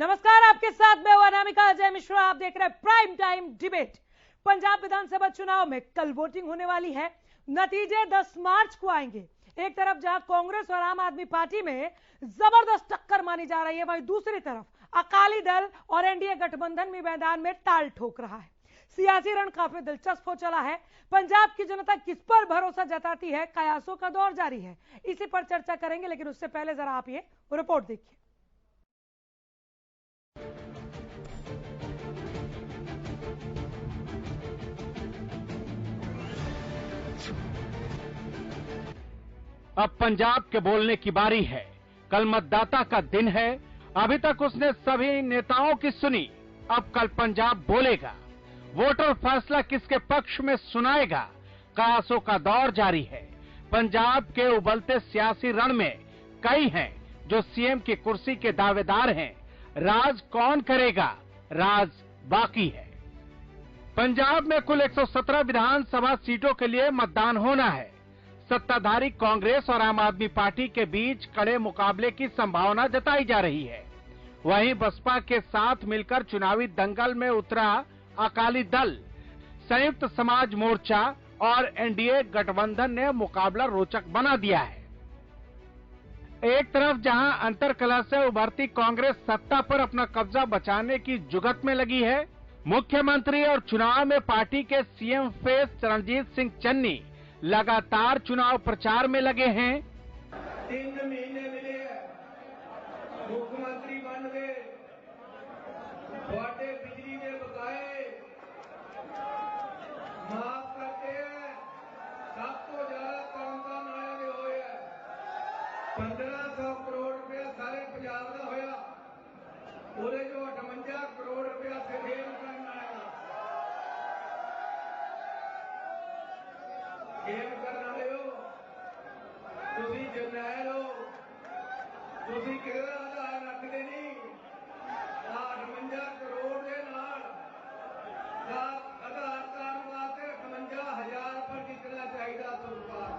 नमस्कार, आपके साथ मैं हूं अनामिका अजय मिश्रा। आप देख रहे हैं प्राइम टाइम डिबेट। पंजाब विधानसभा चुनाव में कल वोटिंग होने वाली है। नतीजे 10 मार्च को आएंगे। एक तरफ जहां कांग्रेस और आम आदमी पार्टी में जबरदस्त टक्कर मानी जा रही है, वहीं दूसरी तरफ अकाली दल और एनडीए गठबंधन भी मैदान में ताल ठोक रहा है। सियासी रण काफी दिलचस्प हो चला है। पंजाब की जनता किस पर भरोसा जताती है, कयासों का दौर जारी है। इसी पर चर्चा करेंगे, लेकिन उससे पहले जरा आप ये रिपोर्ट देखिए। अब पंजाब के बोलने की बारी है। कल मतदाता का दिन है। अभी तक उसने सभी नेताओं की सुनी, अब कल पंजाब बोलेगा। वोटर फैसला किसके पक्ष में सुनाएगा, कयासों का दौर जारी है। पंजाब के उबलते सियासी रण में कई हैं जो सीएम की कुर्सी के दावेदार हैं। राज कौन करेगा, राज बाकी है। पंजाब में कुल 117 विधानसभा सीटों के लिए मतदान होना है। सत्ताधारी कांग्रेस और आम आदमी पार्टी के बीच कड़े मुकाबले की संभावना जताई जा रही है। वहीं बसपा के साथ मिलकर चुनावी दंगल में उतरा अकाली दल, संयुक्त समाज मोर्चा और एनडीए गठबंधन ने मुकाबला रोचक बना दिया है। एक तरफ जहां अंतरकलह से उभरती कांग्रेस सत्ता पर अपना कब्जा बचाने की जुगत में लगी है, मुख्यमंत्री और चुनाव में पार्टी के सीएम फेस चरणजीत सिंह चन्नी लगातार चुनाव प्रचार में लगे हैं। 3 महीने मिले, मुख्यमंत्री बन गए, थोड़े बिजली के बकाए माफ करते हैं। सबको ज्यादा काम आया हो 1500 करोड़ रुपया सारे पंजाब का होया, पूरे जो 58 करोड़ रुपया से खेल करना आया। खेल करने वाले हो तुसी, जरनैल हो तुसी, किहड़ा आधार रखते नहीं। 58 करोड़ के नाल आधार कार्ड वास्ते 58,000 पर जितना चाहिए सरकार।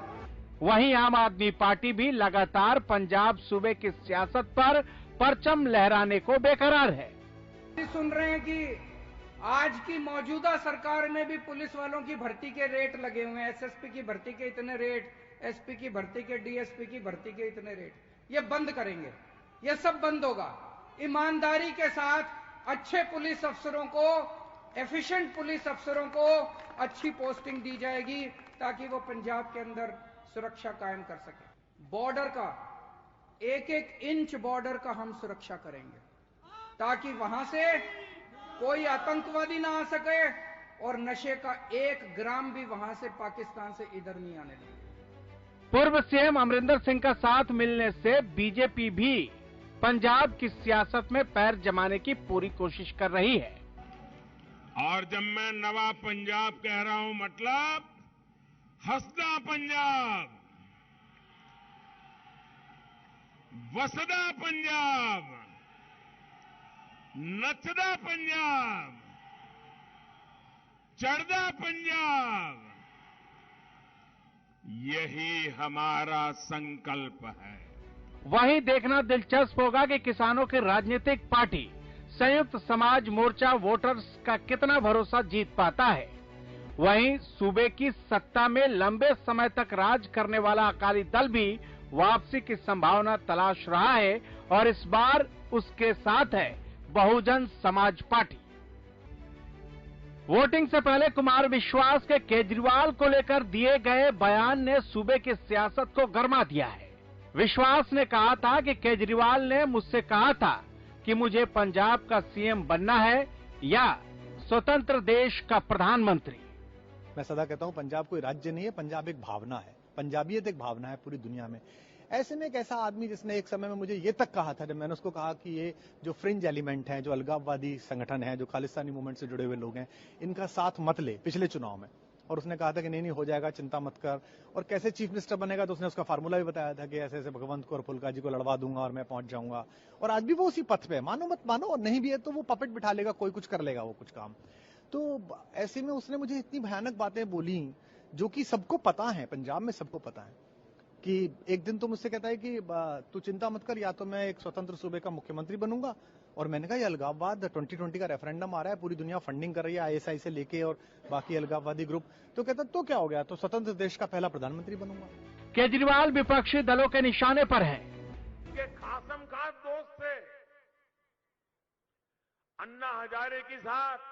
वहीं आम आदमी पार्टी भी लगातार पंजाब सूबे की सियासत पर परचम लहराने को बेकरार है। सुन रहे हैं कि आज की मौजूदा सरकार में भी पुलिस वालों की भर्ती के रेट लगे हुए हैं। एसएसपी की भर्ती के इतने रेट, एसपी की भर्ती के, डीएसपी की भर्ती के इतने रेट, ये बंद करेंगे। ये सब बंद होगा। ईमानदारी के साथ अच्छे पुलिस अफसरों को, एफिशिएंट पुलिस अफसरों को अच्छी पोस्टिंग दी जाएगी ताकि वो पंजाब के अंदर सुरक्षा कायम कर सके। बॉर्डर का एक एक इंच बॉर्डर का हम सुरक्षा करेंगे ताकि वहां से कोई आतंकवादी ना आ सके और नशे का 1 ग्राम भी वहां से पाकिस्तान से इधर नहीं आने देंगे। पूर्व सीएम अमरिंदर सिंह का साथ मिलने से बीजेपी भी पंजाब की सियासत में पैर जमाने की पूरी कोशिश कर रही है। और जब मैं नवा पंजाब कह रहा हूं, मतलब हंसदा पंजाब, वसदा पंजाब, नचदा पंजाब, चढ़दा पंजाब, यही हमारा संकल्प है। वहीं देखना दिलचस्प होगा कि किसानों की राजनीतिक पार्टी संयुक्त समाज मोर्चा वोटर्स का कितना भरोसा जीत पाता है। वहीं सूबे की सत्ता में लंबे समय तक राज करने वाला अकाली दल भी वापसी की संभावना तलाश रहा है और इस बार उसके साथ है बहुजन समाज पार्टी। वोटिंग से पहले कुमार विश्वास के केजरीवाल को लेकर दिए गए बयान ने सूबे की सियासत को गरमा दिया है। विश्वास ने कहा था कि केजरीवाल ने मुझसे कहा था कि मुझे पंजाब का सीएम बनना है या स्वतंत्र देश का प्रधानमंत्री। मैं सदा कहता हूं पंजाब कोई राज्य नहीं है, पंजाब एक भावना है। पंजाबियत एक भावना है पूरी दुनिया में। ऐसे में एक ऐसा आदमी जिसने एक समय में मुझे ये तक कहा था, जब मैंने उसको कहा कि ये जो फ्रिंज एलिमेंट हैं, जो अलगाववादी संगठन है, जो खालिस्तानी मूवमेंट से जुड़े हुए लोग हैं, इनका साथ मत ले पिछले चुनाव में। और उसने कहा था कि नहीं हो जाएगा, चिंता मत कर। और कैसे चीफ मिनिस्टर बनेगा तो उसने उसका फार्मूला भी बताया था कि ऐसे ऐसे भगवंत को और फुल्का जी को लड़वा दूंगा और मैं पहुंच जाऊंगा। और आज भी वो उसी पथ पे है, मानो मत मानो, और नहीं भी है तो वो पपेट बिठा लेगा, कोई कुछ कर लेगा वो कुछ काम। तो ऐसे में उसने मुझे इतनी भयानक बातें बोली जो कि सबको पता है, पंजाब में सबको पता है। कि एक दिन तो मुझसे कहता है कि तू चिंता मत कर, या तो मैं एक स्वतंत्र सूबे का मुख्यमंत्री बनूंगा और मैंने कहा ये अलगाववाद 2020 का रेफरेंडम आ रहा है, पूरी दुनिया फंडिंग कर रही है आईएसआई से लेके और बाकी अलगाववादी ग्रुप। तो कहता तो क्या हो गया, तो स्वतंत्र देश का पहला प्रधानमंत्री बनूंगा। केजरीवाल विपक्षी दलों के निशाने पर हैं। के खासम खास दोस्त थे अन्ना हजारे के साथ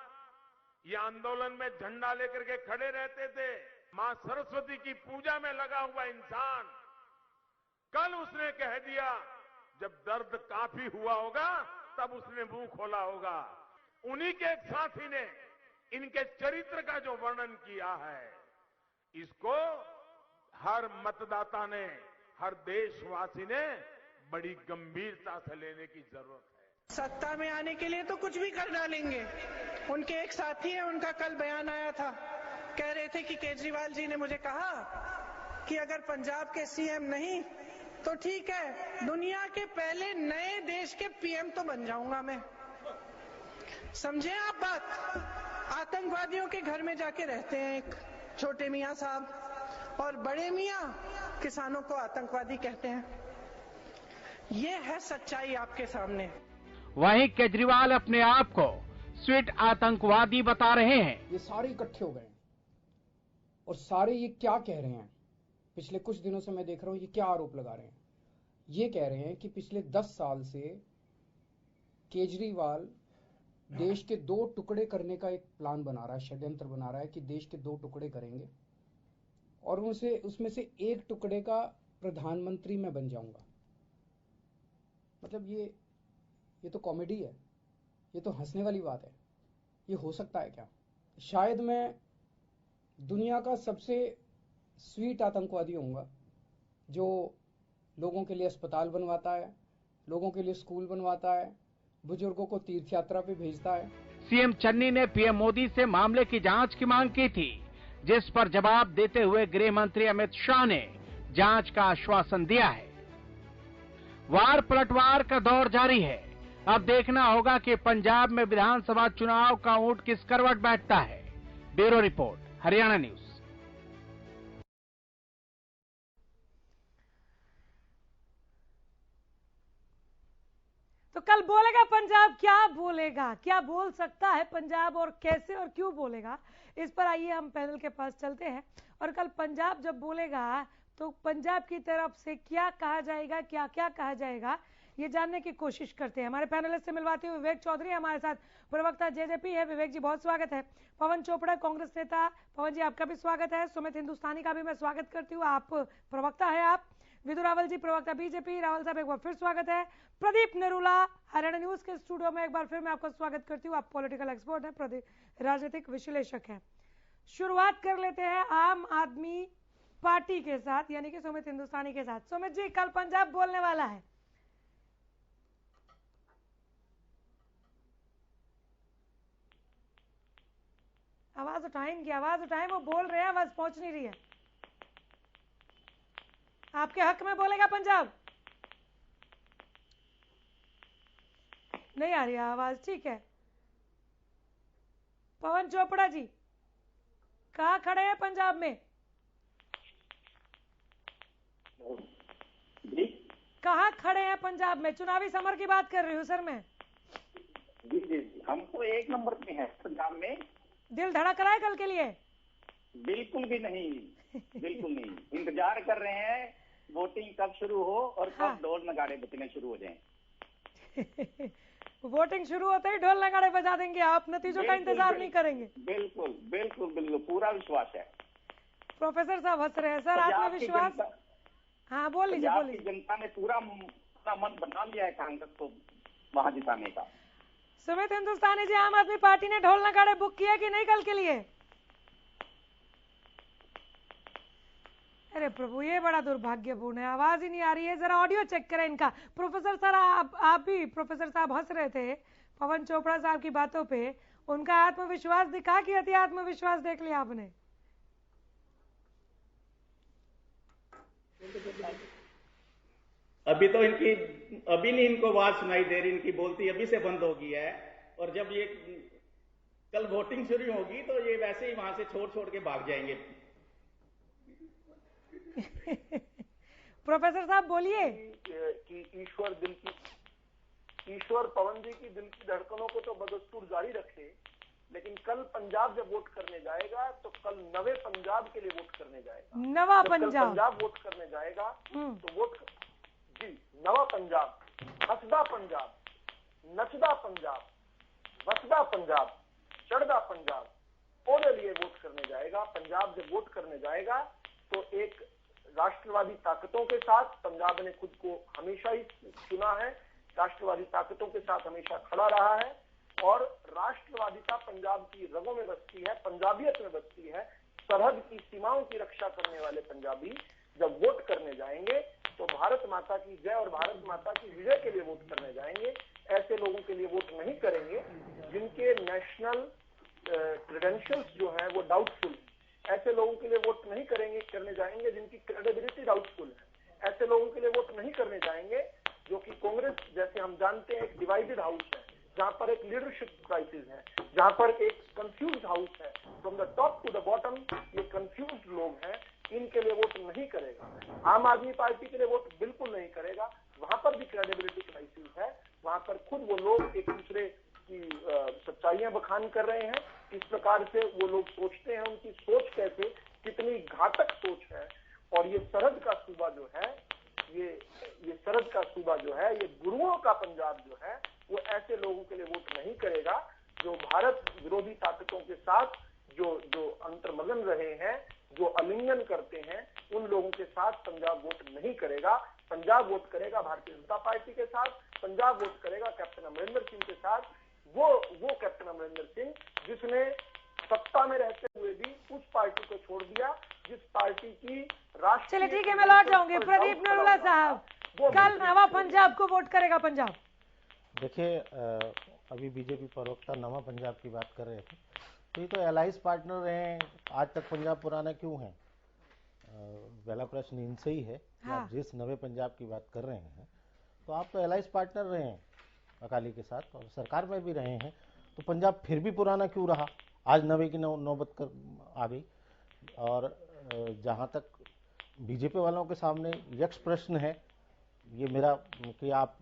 ये आंदोलन में झंडा लेकर के खड़े रहते थे। मां सरस्वती की पूजा में लगा हुआ इंसान कल उसने कह दिया जब दर्द काफी हुआ होगा तब उसने मुंह खोला होगा। उन्हीं के एक साथी ने इनके चरित्र का जो वर्णन किया है, इसको हर मतदाता ने, हर देशवासी ने बड़ी गंभीरता से लेने की जरूरत है। सत्ता में आने के लिए तो कुछ भी कर डालेंगे। उनके एक साथी है, उनका कल बयान आया था, कह रहे थे कि केजरीवाल जी ने मुझे कहा कि अगर पंजाब के सीएम नहीं तो ठीक है, दुनिया के पहले नए देश के पीएम तो बन जाऊंगा मैं। समझे आप बात? आतंकवादियों के घर में जाके रहते हैं एक छोटे मियां साहब, और बड़े मियां किसानों को आतंकवादी कहते हैं। ये है सच्चाई आपके सामने। वहीं केजरीवाल अपने आप को स्वीट आतंकवादी बता रहे हैं। ये सारे इकट्ठे हो गए और सारे ये क्या कह रहे हैं, पिछले कुछ दिनों से मैं देख रहा हूं, ये क्या आरोप लगा रहे हैं। ये कह रहे हैं कि पिछले 10 साल से केजरीवाल देश के 2 टुकड़े करने का एक प्लान बना रहा है, षड्यंत्र बना रहा है कि देश के 2 टुकड़े करेंगे और उसमें से एक टुकड़े का प्रधानमंत्री मैं बन जाऊंगा। मतलब ये तो कॉमेडी है, ये तो हंसने वाली बात है। ये हो सकता है क्या? शायद मैं दुनिया का सबसे स्वीट आतंकवादी होऊंगा जो लोगों के लिए अस्पताल बनवाता है, लोगों के लिए स्कूल बनवाता है, बुजुर्गों को तीर्थ यात्रा पे भेजता है। सीएम चन्नी ने पीएम मोदी से मामले की जांच की मांग की थी, जिस पर जवाब देते हुए गृह मंत्री अमित शाह ने जांच का आश्वासन दिया है। वार पलटवार का दौर जारी है। अब देखना होगा कि पंजाब में विधानसभा चुनाव का ऊंट किस करवट बैठता है। Bureau report, Haryana news. तो कल बोलेगा पंजाब, क्या बोलेगा, क्या बोल सकता है पंजाब और कैसे और क्यों बोलेगा, इस पर आइए हम पैनल के पास चलते हैं। और कल पंजाब जब बोलेगा तो पंजाब की तरफ से क्या कहा जाएगा, क्या क्या कहा जाएगा, ये जानने की कोशिश करते हैं। हमारे पैनलिस्ट से मिलवाते हुए विवेक चौधरी हमारे साथ, प्रवक्ता जेजेपी है। विवेक जी बहुत स्वागत है। पवन चोपड़ा कांग्रेस नेता, पवन जी आपका भी स्वागत है। सुमित हिंदुस्तानी का भी मैं स्वागत करती हूँ, आप प्रवक्ता है। आप विदु रावल जी प्रवक्ता बीजेपी, रावल साहब एक बार फिर स्वागत है। प्रदीप निरूला हरियाणा न्यूज के स्टूडियो में एक बार फिर मैं आपका स्वागत करती हूँ। आप पॉलिटिकल एक्सपर्ट हैं, राजनीतिक विश्लेषक हैं। शुरुआत कर लेते हैं आम आदमी पार्टी के साथ, यानी कि सुमित हिंदुस्तानी के साथ। सुमित जी, कल पंजाब बोलने वाला है, आवाज उठाएंगे, आवाज उठाएं, वो बोल रहे हैं, आवाज पहुंच नहीं रही है। आपके हक में बोलेगा पंजाब? नहीं आ रही आवाज, ठीक है। पवन चोपड़ा जी कहाँ खड़े हैं पंजाब में? कहाँ खड़े हैं पंजाब में? चुनावी समर की बात कर रही हूँ सर मैं। जी जी, हम तो 1 नंबर पे हैं पंजाब में। दिल धड़क रहा है कल के लिए? बिल्कुल भी नहीं, बिल्कुल नहीं। इंतजार कर रहे हैं वोटिंग कब शुरू हो और कब ढोल नगाड़े बजने शुरू हो जाएं। वोटिंग शुरू होते ही ढोल नगाड़े बजा देंगे आप, नतीजों का इंतजार नहीं करेंगे? बिल्कुल बिल्कुल बिल्कुल, पूरा विश्वास है। प्रोफेसर साहब हंस रहे हैं सर, आत्मविश्वास। हाँ बोल लीजिए, बोल लीजिए। जनता ने पूरा मन बना लिया है कांग्रेस को वहां जिताने का। सुमित हिंदुस्तानी जी, आम आदमी पार्टी ने ढोल नगाड़े बुक किए कि नहीं कल के लिए? अरे प्रभु, ये बड़ा दुर्भाग्यपूर्ण है, आवाज ही नहीं आ रही है। जरा ऑडियो चेक करें इनका। प्रोफेसर सर आप भी, प्रोफेसर साहब हंस रहे थे पवन चोपड़ा साहब की बातों पे, उनका आत्मविश्वास दिखा कि अति आत्मविश्वास देख लिया आपने? अभी तो अभी नहीं इनको आवाज सुनाई दे रही, इनकी बोलती अभी से बंद हो गई है। और जब ये कल वोटिंग शुरू होगी तो ये वैसे ही वहां से छोड़ के भाग जाएंगे। प्रोफेसर साहब बोलिए। कि ईश्वर दिल ईश्वर पवन जी की दिल की धड़कनों को तो बदस्तूर जारी रखे, लेकिन कल पंजाब जब वोट करने जाएगा तो कल नवे पंजाब के लिए वोट करने जाएगा। नवा जब पंजाब, कल पंजाब वोट करने जाएगा तो वोट जी नवा पंजाब, हसदा पंजाब, नचदा पंजाब, वसदा पंजाब, चढ़दा पंजाब ओदे लिए वोट करने जाएगा। पंजाब जब वोट करने जाएगा तो एक राष्ट्रवादी ताकतों के साथ, पंजाब ने खुद को हमेशा ही चुना है, राष्ट्रवादी ताकतों के साथ हमेशा खड़ा रहा है और राष्ट्रवादिता पंजाब की रगों में बसती है, पंजाबियत में बसती है। सरहद की सीमाओं की रक्षा करने वाले पंजाबी जब वोट करने जाएंगे तो भारत माता की जय और भारत माता की विजय के लिए वोट करने जाएंगे। ऐसे लोगों के लिए वोट नहीं करेंगे जिनके नेशनल क्रेडेंशियल्स जो है वो डाउटफुल, ऐसे लोगों के लिए वोट नहीं करने जाएंगे जिनकी क्रेडिबिलिटी डाउटफुल है। ऐसे लोगों के लिए वोट नहीं करने जाएंगे जो कि कांग्रेस जैसे हम जानते हैं एक डिवाइडेड हाउस है, जहां पर एक लीडरशिप क्राइसिस है, जहां पर एक कंफ्यूज हाउस है, from the top to the bottom ये कंफ्यूज लोग हैं, इनके लिए वोट नहीं करेगा। आम आदमी पार्टी के लिए वोट बिल्कुल नहीं करेगा, वहां पर भी क्रेडिबिलिटी क्राइसिस है, वहां पर खुद वो लोग एक दूसरे की सच्चाइयां बखान कर रहे हैं, इस प्रकार से वो लोग सोचते हैं, उनकी सोच कैसे कितनी घातक सोच है। और ये सरहद का सूबा जो है, ये सरहद का सूबा जो है, ये गुरुओं का पंजाब जो है, वो ऐसे लोगों के लिए वोट नहीं करेगा जो भारत विरोधी ताकतों के साथ जो अंतर्मगन रहे हैं, जो अलिंगन करते हैं, उन लोगों के साथ पंजाब वोट नहीं करेगा। पंजाब वोट करेगा भारतीय जनता पार्टी के साथ, पंजाब वोट करेगा कैप्टन अमरिंदर सिंह के साथ, वो कैप्टन अमरिंदर सिंह जिसने सत्ता में रहते हुए भी उस पार्टी को छोड़ दिया जिस पार्टी की राष्ट्रीय। चलिए ठीक है, मैं लौट जाऊंगी। प्रदीप नरूला साहब, कल नवा पंजाब को वोट करेगा पंजाब? देखिए, अभी बीजेपी प्रवक्ता नवा पंजाब की बात कर रहे थे, तो ये तो एलाइज पार्टनर रहे हैं, आज तक पंजाब पुराना क्यों है? पहला प्रश्न इनसे ही है। हाँ। आप जिस नवे पंजाब की बात कर रहे हैं तो आप तो एलाइज पार्टनर रहे हैं अकाली के साथ और सरकार में भी रहे हैं, तो पंजाब फिर भी पुराना क्यों रहा? आज नवे की नौबत कर आ गई। और जहां तक बीजेपी वालों के सामने यक्ष प्रश्न है ये मेरा कि आप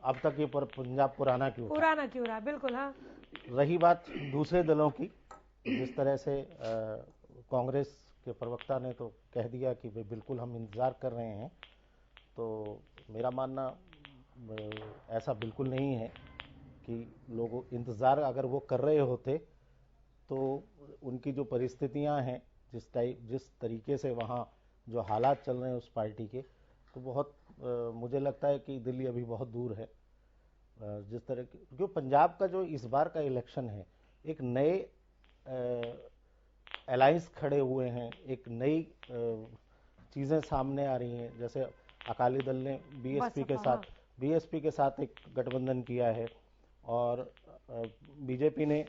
अब तक ये पंजाब पुराना क्यों रहा? बिल्कुल। हाँ, रही बात दूसरे दलों की, जिस तरह से कांग्रेस के प्रवक्ता ने तो कह दिया कि वे बिल्कुल हम इंतज़ार कर रहे हैं, तो मेरा मानना ऐसा बिल्कुल नहीं है कि लोग इंतज़ार अगर वो कर रहे होते तो उनकी जो परिस्थितियां हैं, जिस तरीके से वहाँ जो हालात चल रहे हैं उस पार्टी के, तो बहुत मुझे लगता है कि दिल्ली अभी बहुत दूर है। जिस तरह की क्योंकि पंजाब का जो इस बार का इलेक्शन है, एक नए अलायंस खड़े हुए हैं, एक नई चीज़ें सामने आ रही हैं। जैसे अकाली दल ने बीएसपी के साथ एक गठबंधन किया है और बीजेपी ने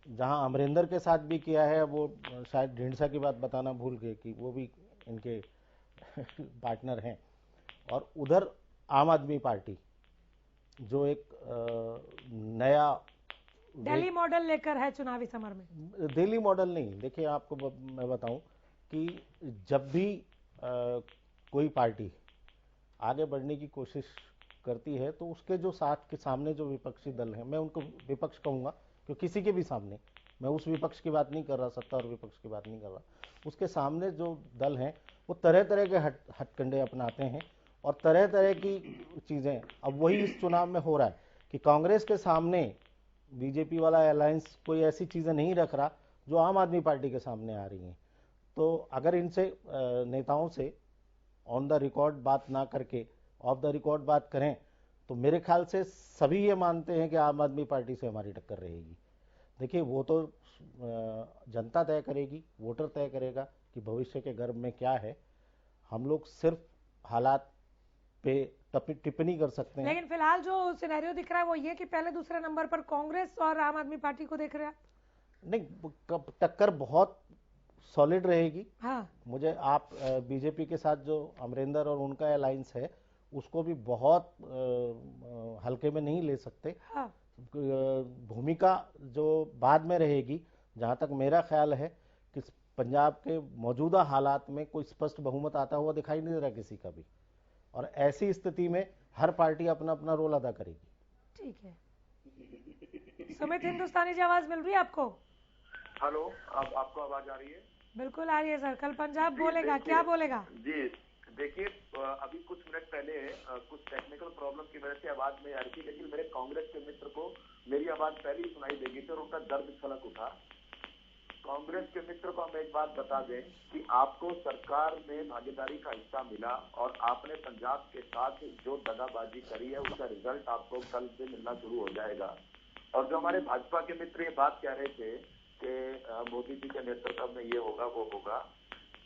जहां अमरिंदर के साथ भी किया है, वो शायद ढींढसा की बात बताना भूल गए कि वो भी इनके पार्टनर हैं। और उधर आम आदमी पार्टी जो एक नया दिल्ली मॉडल लेकर है चुनावी समर में। दिल्ली मॉडल नहीं, देखिए आपको मैं बताऊं कि जब भी कोई पार्टी आगे बढ़ने की कोशिश करती है तो उसके जो साथ के सामने जो विपक्षी दल हैं, मैं उनको विपक्ष कहूंगा क्योंकि किसी के भी सामने, मैं उस विपक्ष की बात नहीं कर रहा, सत्ता और विपक्ष की बात नहीं कर रहा, उसके सामने जो दल हैं वो तरह तरह के हथकंडे अपनाते हैं और तरह तरह की चीज़ें। अब वही इस चुनाव में हो रहा है कि कांग्रेस के सामने बीजेपी वाला अलायंस कोई ऐसी चीज़ें नहीं रख रहा जो आम आदमी पार्टी के सामने आ रही हैं। तो अगर इनसे नेताओं से ऑन द रिकॉर्ड बात ना करके ऑफ द रिकॉर्ड बात करें तो मेरे ख्याल से सभी ये मानते हैं कि आम आदमी पार्टी से हमारी टक्कर रहेगी। देखिए, वो तो जनता तय करेगी, वोटर तय करेगा कि भविष्य के गर्भ में क्या है। हम लोग सिर्फ हालात पे टिप्पणी कर सकते हैं। लेकिन फिलहाल जो सिनेरियो दिख रहा है वो ये कि पहले दूसरे नंबर पर कांग्रेस और आम आदमी पार्टी को देख रहे हैं। नहीं, टक्कर बहुत सॉलिड रहेगी। हाँ। मुझे आप बीजेपी के साथ जो अमरिंदर और उनका अलायंस है उसको भी बहुत हल्के में नहीं ले सकते। हाँ। भूमिका जो बाद में रहेगी, जहां तक मेरा ख्याल है कि पंजाब के मौजूदा हालात में कोई स्पष्ट बहुमत आता हुआ दिखाई नहीं दे रहा किसी का भी, और ऐसी स्थिति में हर पार्टी अपना अपना रोल अदा करेगी। ठीक है। सुमित हिंदुस्तानी जी, आवाज मिल रही है आपको? हेलो, अब आपको आवाज आ रही है? बिल्कुल आ रही है सर। कल पंजाब बोलेगा, क्या बोलेगा? जी देखिए, अभी कुछ मिनट पहले कुछ टेक्निकल प्रॉब्लम की वजह से आवाज नहीं आ रही थी, लेकिन मेरे कांग्रेस के मित्र को मेरी आवाज पहले ही सुनाई देगी थी और उनका दर्द छलक उठा। कांग्रेस के मित्र को हम एक बात बता दें कि आपको सरकार में भागीदारी का हिस्सा मिला और आपने पंजाब के साथ जो दगाबाजी करी है उसका रिजल्ट आपको कल से मिलना शुरू हो जाएगा। और जो हमारे भाजपा के मित्र ये बात कह रहे थे कि मोदी जी के नेतृत्व में ये होगा वो होगा,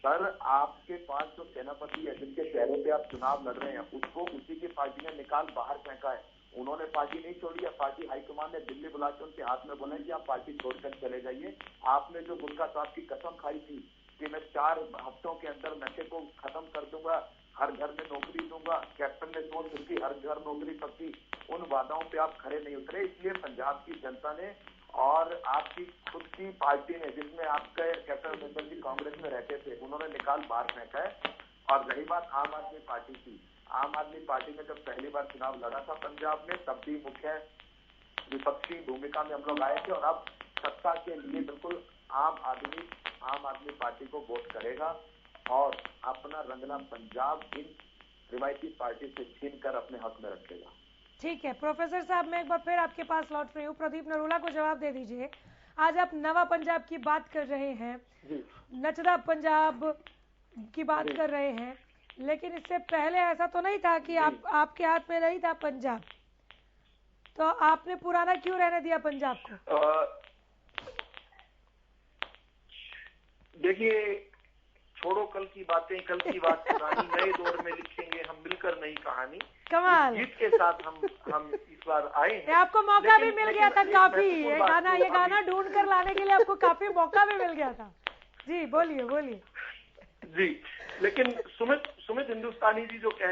सर आपके पास जो सेनापति है जिनके चेहरे पे आप चुनाव लड़ रहे हैं उसको उसी की पार्टी ने निकाल बाहर फेंका है। उन्होंने पार्टी नहीं छोड़ी है, पार्टी हाईकमान ने दिल्ली बुला के उनके हाथ में बोला कि आप पार्टी छोड़कर चले जाइए। आपने जो गुटखा साहब की कसम खाई थी कि मैं 4 हफ्तों के अंदर नशे को खत्म कर दूंगा, हर घर में नौकरी दूंगा, कैप्टन ने सोच रखी हर घर नौकरी पक्की, उन वादाओं पे आप खड़े नहीं उतरे। इसलिए पंजाब की जनता ने और आपकी खुद की पार्टी ने, जिसमें आपके कैप्टन अमरिंदर जी कांग्रेस में रहते थे, उन्होंने निकाल बाहर फेंका है। और रही बात आम आदमी पार्टी की, आम आदमी पार्टी ने जब पहली बार चुनाव लड़ा था पंजाब में, तब भी मुख्य विपक्षी भूमिका में हम लोग आए थे और अब सत्ता के लिए बिल्कुल आम आदमी पार्टी को वोट करेगा और अपना रंगला पंजाब इन रिवायती पार्टी से छीन कर अपने हक में रखेगा। ठीक है प्रोफेसर साहब, मैं एक बार फिर आपके पास लौट रही हूँ। प्रदीप नरोला को जवाब दे दीजिए। आज आप नवा पंजाब की बात कर रहे हैं, नचदा पंजाब की बात कर रहे हैं, लेकिन इससे पहले ऐसा तो नहीं था कि आपके हाथ में नहीं था पंजाब, तो आपने पुराना क्यों रहने दिया पंजाब को? देखिए, छोड़ो कल की बातें, कल की बात पुरानी, नए दौर में लिखेंगे हम मिलकर नई कहानी। कमाल जीत के साथ हम इस बार आए हैं। आपको मौका भी मिल गया था काफी, ये गाना ढूंढ कर लाने के लिए आपको काफी मौका भी मिल गया था। जी बोलिए। जी, लेकिन सुमित हिंदुस्तानी जी जो कह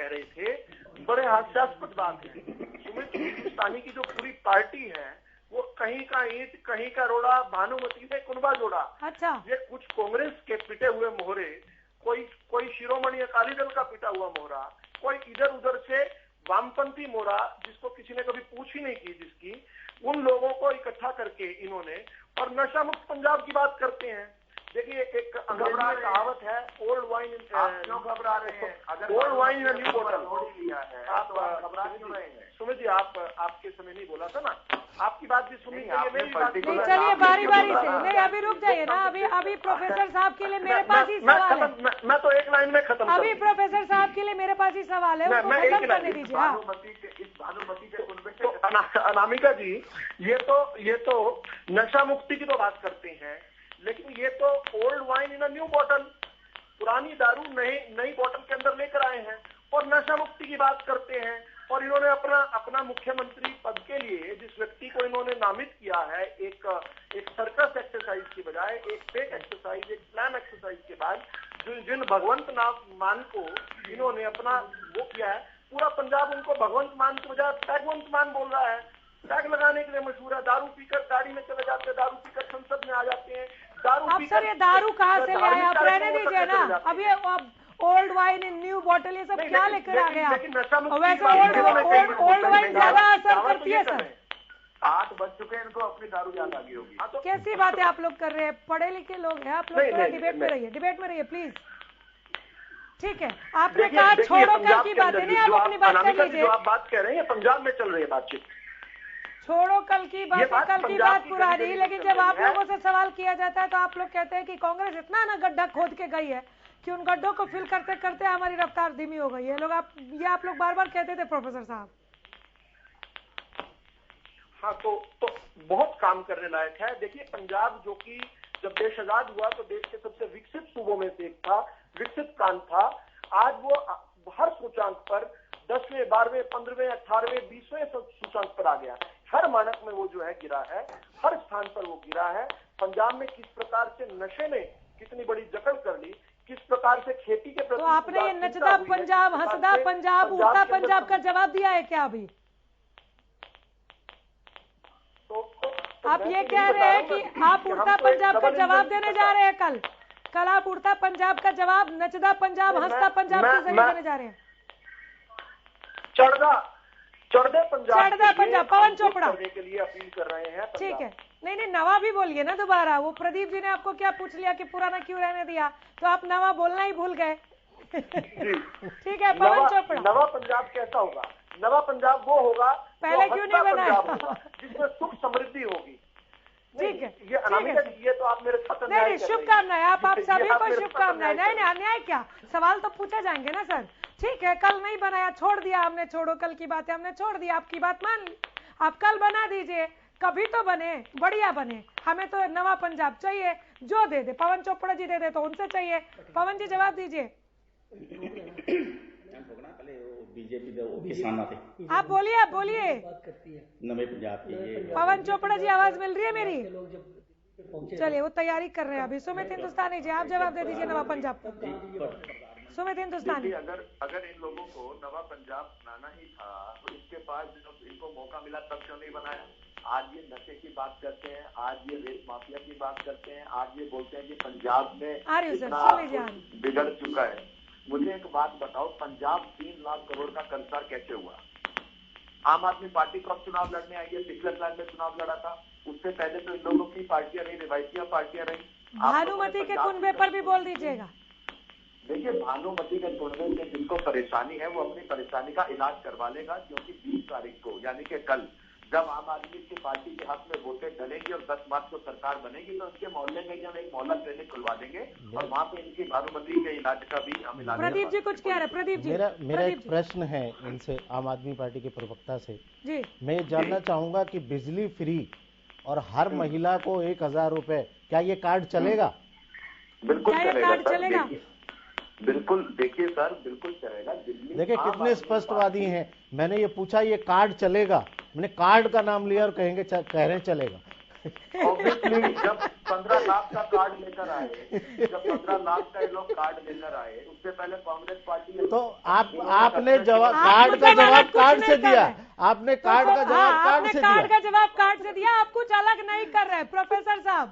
रहे थे, बड़े हास्यास्पद बात है। सुमित हिंदुस्तानी की जो पूरी पार्टी है वो कहीं का ईंट कहीं का रोड़ा, भानुमती से कुनबा जोड़ा। अच्छा, ये कुछ कांग्रेस के पिटे हुए मोहरे, कोई शिरोमणि अकाली दल का पिटा हुआ मोहरा, कोई इधर उधर से वामपंथी मोहरा जिसको किसी ने कभी पूछ ही नहीं की जिसकी, उन लोगों को इकट्ठा करके इन्होंने और नशा मुक्त पंजाब की बात करते हैं। देखिए, एक अंग्रेजी में कहावत है, ओल्ड वाइन इन घबरा रहे हैं, ओल्ड वाइन इन न्यू बोतल। आप घबरा क्यों रहे हैं? सुमित जी, आपके समय नहीं बोला था ना, आपकी बात भी सुननी चाहिए, मेरी बात भी। चलिए बारी से, नहीं अभी रुक जाइए ना, अभी प्रोफेसर साहब के लिए मेरे पास ही सवाल है। मैं तो एक लाइन में खत्म। अभी प्रोफेसर साहब के लिए मेरे पास ही सवाल है, उसको खत्म करने दीजिए। भानुमती के अनामिका जी, ये तो नशा मुक्ति की तो बात करते हैं, लेकिन ये तो old wine in a new bottle, पुरानी दारू नई बॉटल के अंदर लेकर आए हैं और नशा मुक्ति की बात करते हैं। और इन्होंने अपना मुख्यमंत्री पद के लिए जिस व्यक्ति को इन्होंने नामित किया है, एक सर्कस एक्सरसाइज की बजाय एक फेक एक्सरसाइज, एक प्लान एक्सरसाइज के बाद जिन भगवंत मान को इन्होंने अपना वो किया है, पूरा पंजाब उनको भगवंत मान के बजाय टैगवंत मान बोल रहा है। टैग लगाने के लिए मशहूर है, दारू पीकर गाड़ी में चले जाते हैं, दारू पीकर संसद में आ जाते हैं, दारू पीकर। ये दारू कहाँ से लाए? आप रहने दीजिए ना, अभी old wine in new bottle, ये सब क्या लेकर आ गए आप? वैसे ओल्ड वाइन ज्यादा असर करती है सर। 8 बज चुके हैं, इनको अपनी दारू याद आ गई होगी। कैसी बातें आप लोग कर रहे हैं? पढ़े लिखे लोग हैं आप लोग, थोड़ा डिबेट में रहिए प्लीज। ठीक है, आपने कहा छोड़ो कल की बातें, नहीं आप अपनी बात कर लीजिए। आप बात कह रहे हैं पंजाब में चल रही है बातचीत, छोड़ो कल की बात पुरानी। लेकिन जब आप लोगों से सवाल किया जाता है तो आप लोग कहते हैं कि कांग्रेस इतना ना गड्ढा खोद के गई है कि उन गड्ढों को फिल करते करते हमारी रफ्तार धीमी हो गई है। आप लोग बार बार कहते थे प्रोफेसर साहब। हाँ, तो बहुत काम करने लायक है। देखिए, पंजाब जो कि जब देश आजाद हुआ तो देश के सबसे विकसित सूबों में से एक था, विकसित प्रांत था। आज वो हर सूचांक पर 10वें, 12वें, 15वें, 18वें, 20वें सूचांक पर आ गया। हर मानक में वो जो है गिरा है, हर स्थान पर वो गिरा है। पंजाब में किस प्रकार से नशे ने कितनी बड़ी जकड़ कर ली, किस प्रकार से खेती के प्रति। तो आपने ये नचदा पंजाब, हंसदा पंजाब, उड़ता पंजाब का जवाब दिया है क्या अभी? तो आप ये कह रहे हैं कि आप उड़ता पंजाब का जवाब देने जा रहे हैं कल आप उड़ता पंजाब का जवाब नचदा पंजाब, हंसदा पंजाब के जरिए देने जा रहे हैं। चढ़दे पंजाब पवन चोपड़ा करने के लिए अपील कर रहे हैं। ठीक है, नहीं नवा भी बोलिए ना दोबारा। वो प्रदीप जी ने आपको क्या पूछ लिया कि पुराना क्यों रहने दिया, तो आप नवा बोलना ही भूल गए। ठीक है, पवन चोपड़ा। नवा पंजाब कैसा होगा? नवा पंजाब वो होगा पहले क्यों नहीं बनाया, जिसमें सुख समृद्धि होगी। ठीक है, ये अनामिका जी, ये तो आप मेरे साथ नहीं शुभकामनाएं, आप सभी को शुभकामनाएं। नहीं अन्याय क्या, सवाल तो पूछे जाएंगे ना सर। ठीक है, कल नहीं बनाया, छोड़ दिया हमने, छोड़ो कल की बातें, हमने छोड़ दिया, आपकी बात मान ली। आप कल बना दीजिए, कभी तो बने, बढ़िया बने। हमें तो नवा पंजाब चाहिए, जो दे दे, पवन चोपड़ा जी दे दे तो उनसे चाहिए। पवन जी जवाब दीजिए। बीजेपी किसान थे, आप बोलिए नवे पंजाब के। पवन चोपड़ा जी आवाज मिल रही है मेरी? चलिए, वो तैयारी कर रहे हैं अभी। सुमित हिंदुस्तानी जी, आप जवाब दे दीजिए नवा पंजाब। सुमित हिंदुस्तानी, अगर इन लोगों को नवा पंजाब बनाना ही था तो इसके बाद जब इनको मौका मिला तब क्यों नहीं बनाया? आज ये नशे की बात करते हैं, आज ये रेत माफिया की बात करते हैं, आज ये बोलते हैं कि पंजाब में इतना बिगड़ चुका है। मुझे एक बात बताओ, पंजाब 3 लाख करोड़ का कर्जा कैसे हुआ? आम आदमी पार्टी को अब चुनाव लड़ने आई है, पिछले प्लान में चुनाव लड़ा था, उससे पहले तो इन लोगों की पार्टियां रही, रिवायती पार्टियां रही। भानुमति के कुनबे पर भी बोल दीजिएगा। देखिए, भानुमति के कुनबे से जिनको परेशानी है वो अपनी परेशानी का इलाज करवा लेगा, क्योंकि 20 तारीख को यानी कि कल जब आम आदमी की पार्टी के हाथ में वोटें डलेंगी और 10 मार्च को सरकार बनेगी तो उनके मोहल्ले में जब एक मोहल्ला क्लिनिक खुलवा देंगे और वहाँ पे इनकी भानुमति के इलाज का भी हम इलाज। प्रदीप जी कुछ कह रहे हैं? प्रदीप जी, मेरा एक प्रश्न है इनसे, आम आदमी पार्टी के प्रवक्ता से जी। मैं जानना चाहूंगा कि बिजली फ्री और हर महिला को 1000 रुपए, क्या ये कार्ड चलेगा? बिल्कुल चलेगा। बिल्कुल, देखिए सर, बिल्कुल चलेगा। देखिए कितने स्पष्टवादी हैं। मैंने ये पूछा ये कार्ड चलेगा, मैंने कार्ड का नाम लिया और कह रहे हैं चलेगा। ऑब्वियसली जब 15 लाख का कार्ड लेकर आए, जब 15 लाख का ये लोग कार्ड लेकर आए, उससे पहले कांग्रेस पार्टी तो आपने जवाब कार्ड का जवाब कार्ड से दिया, आपने कार्ड का जवाब कार्ड से दिया, कार्ड का जवाब कार्ड से दिया। आप कुछ अलग नहीं कर रहे प्रोफेसर साहब।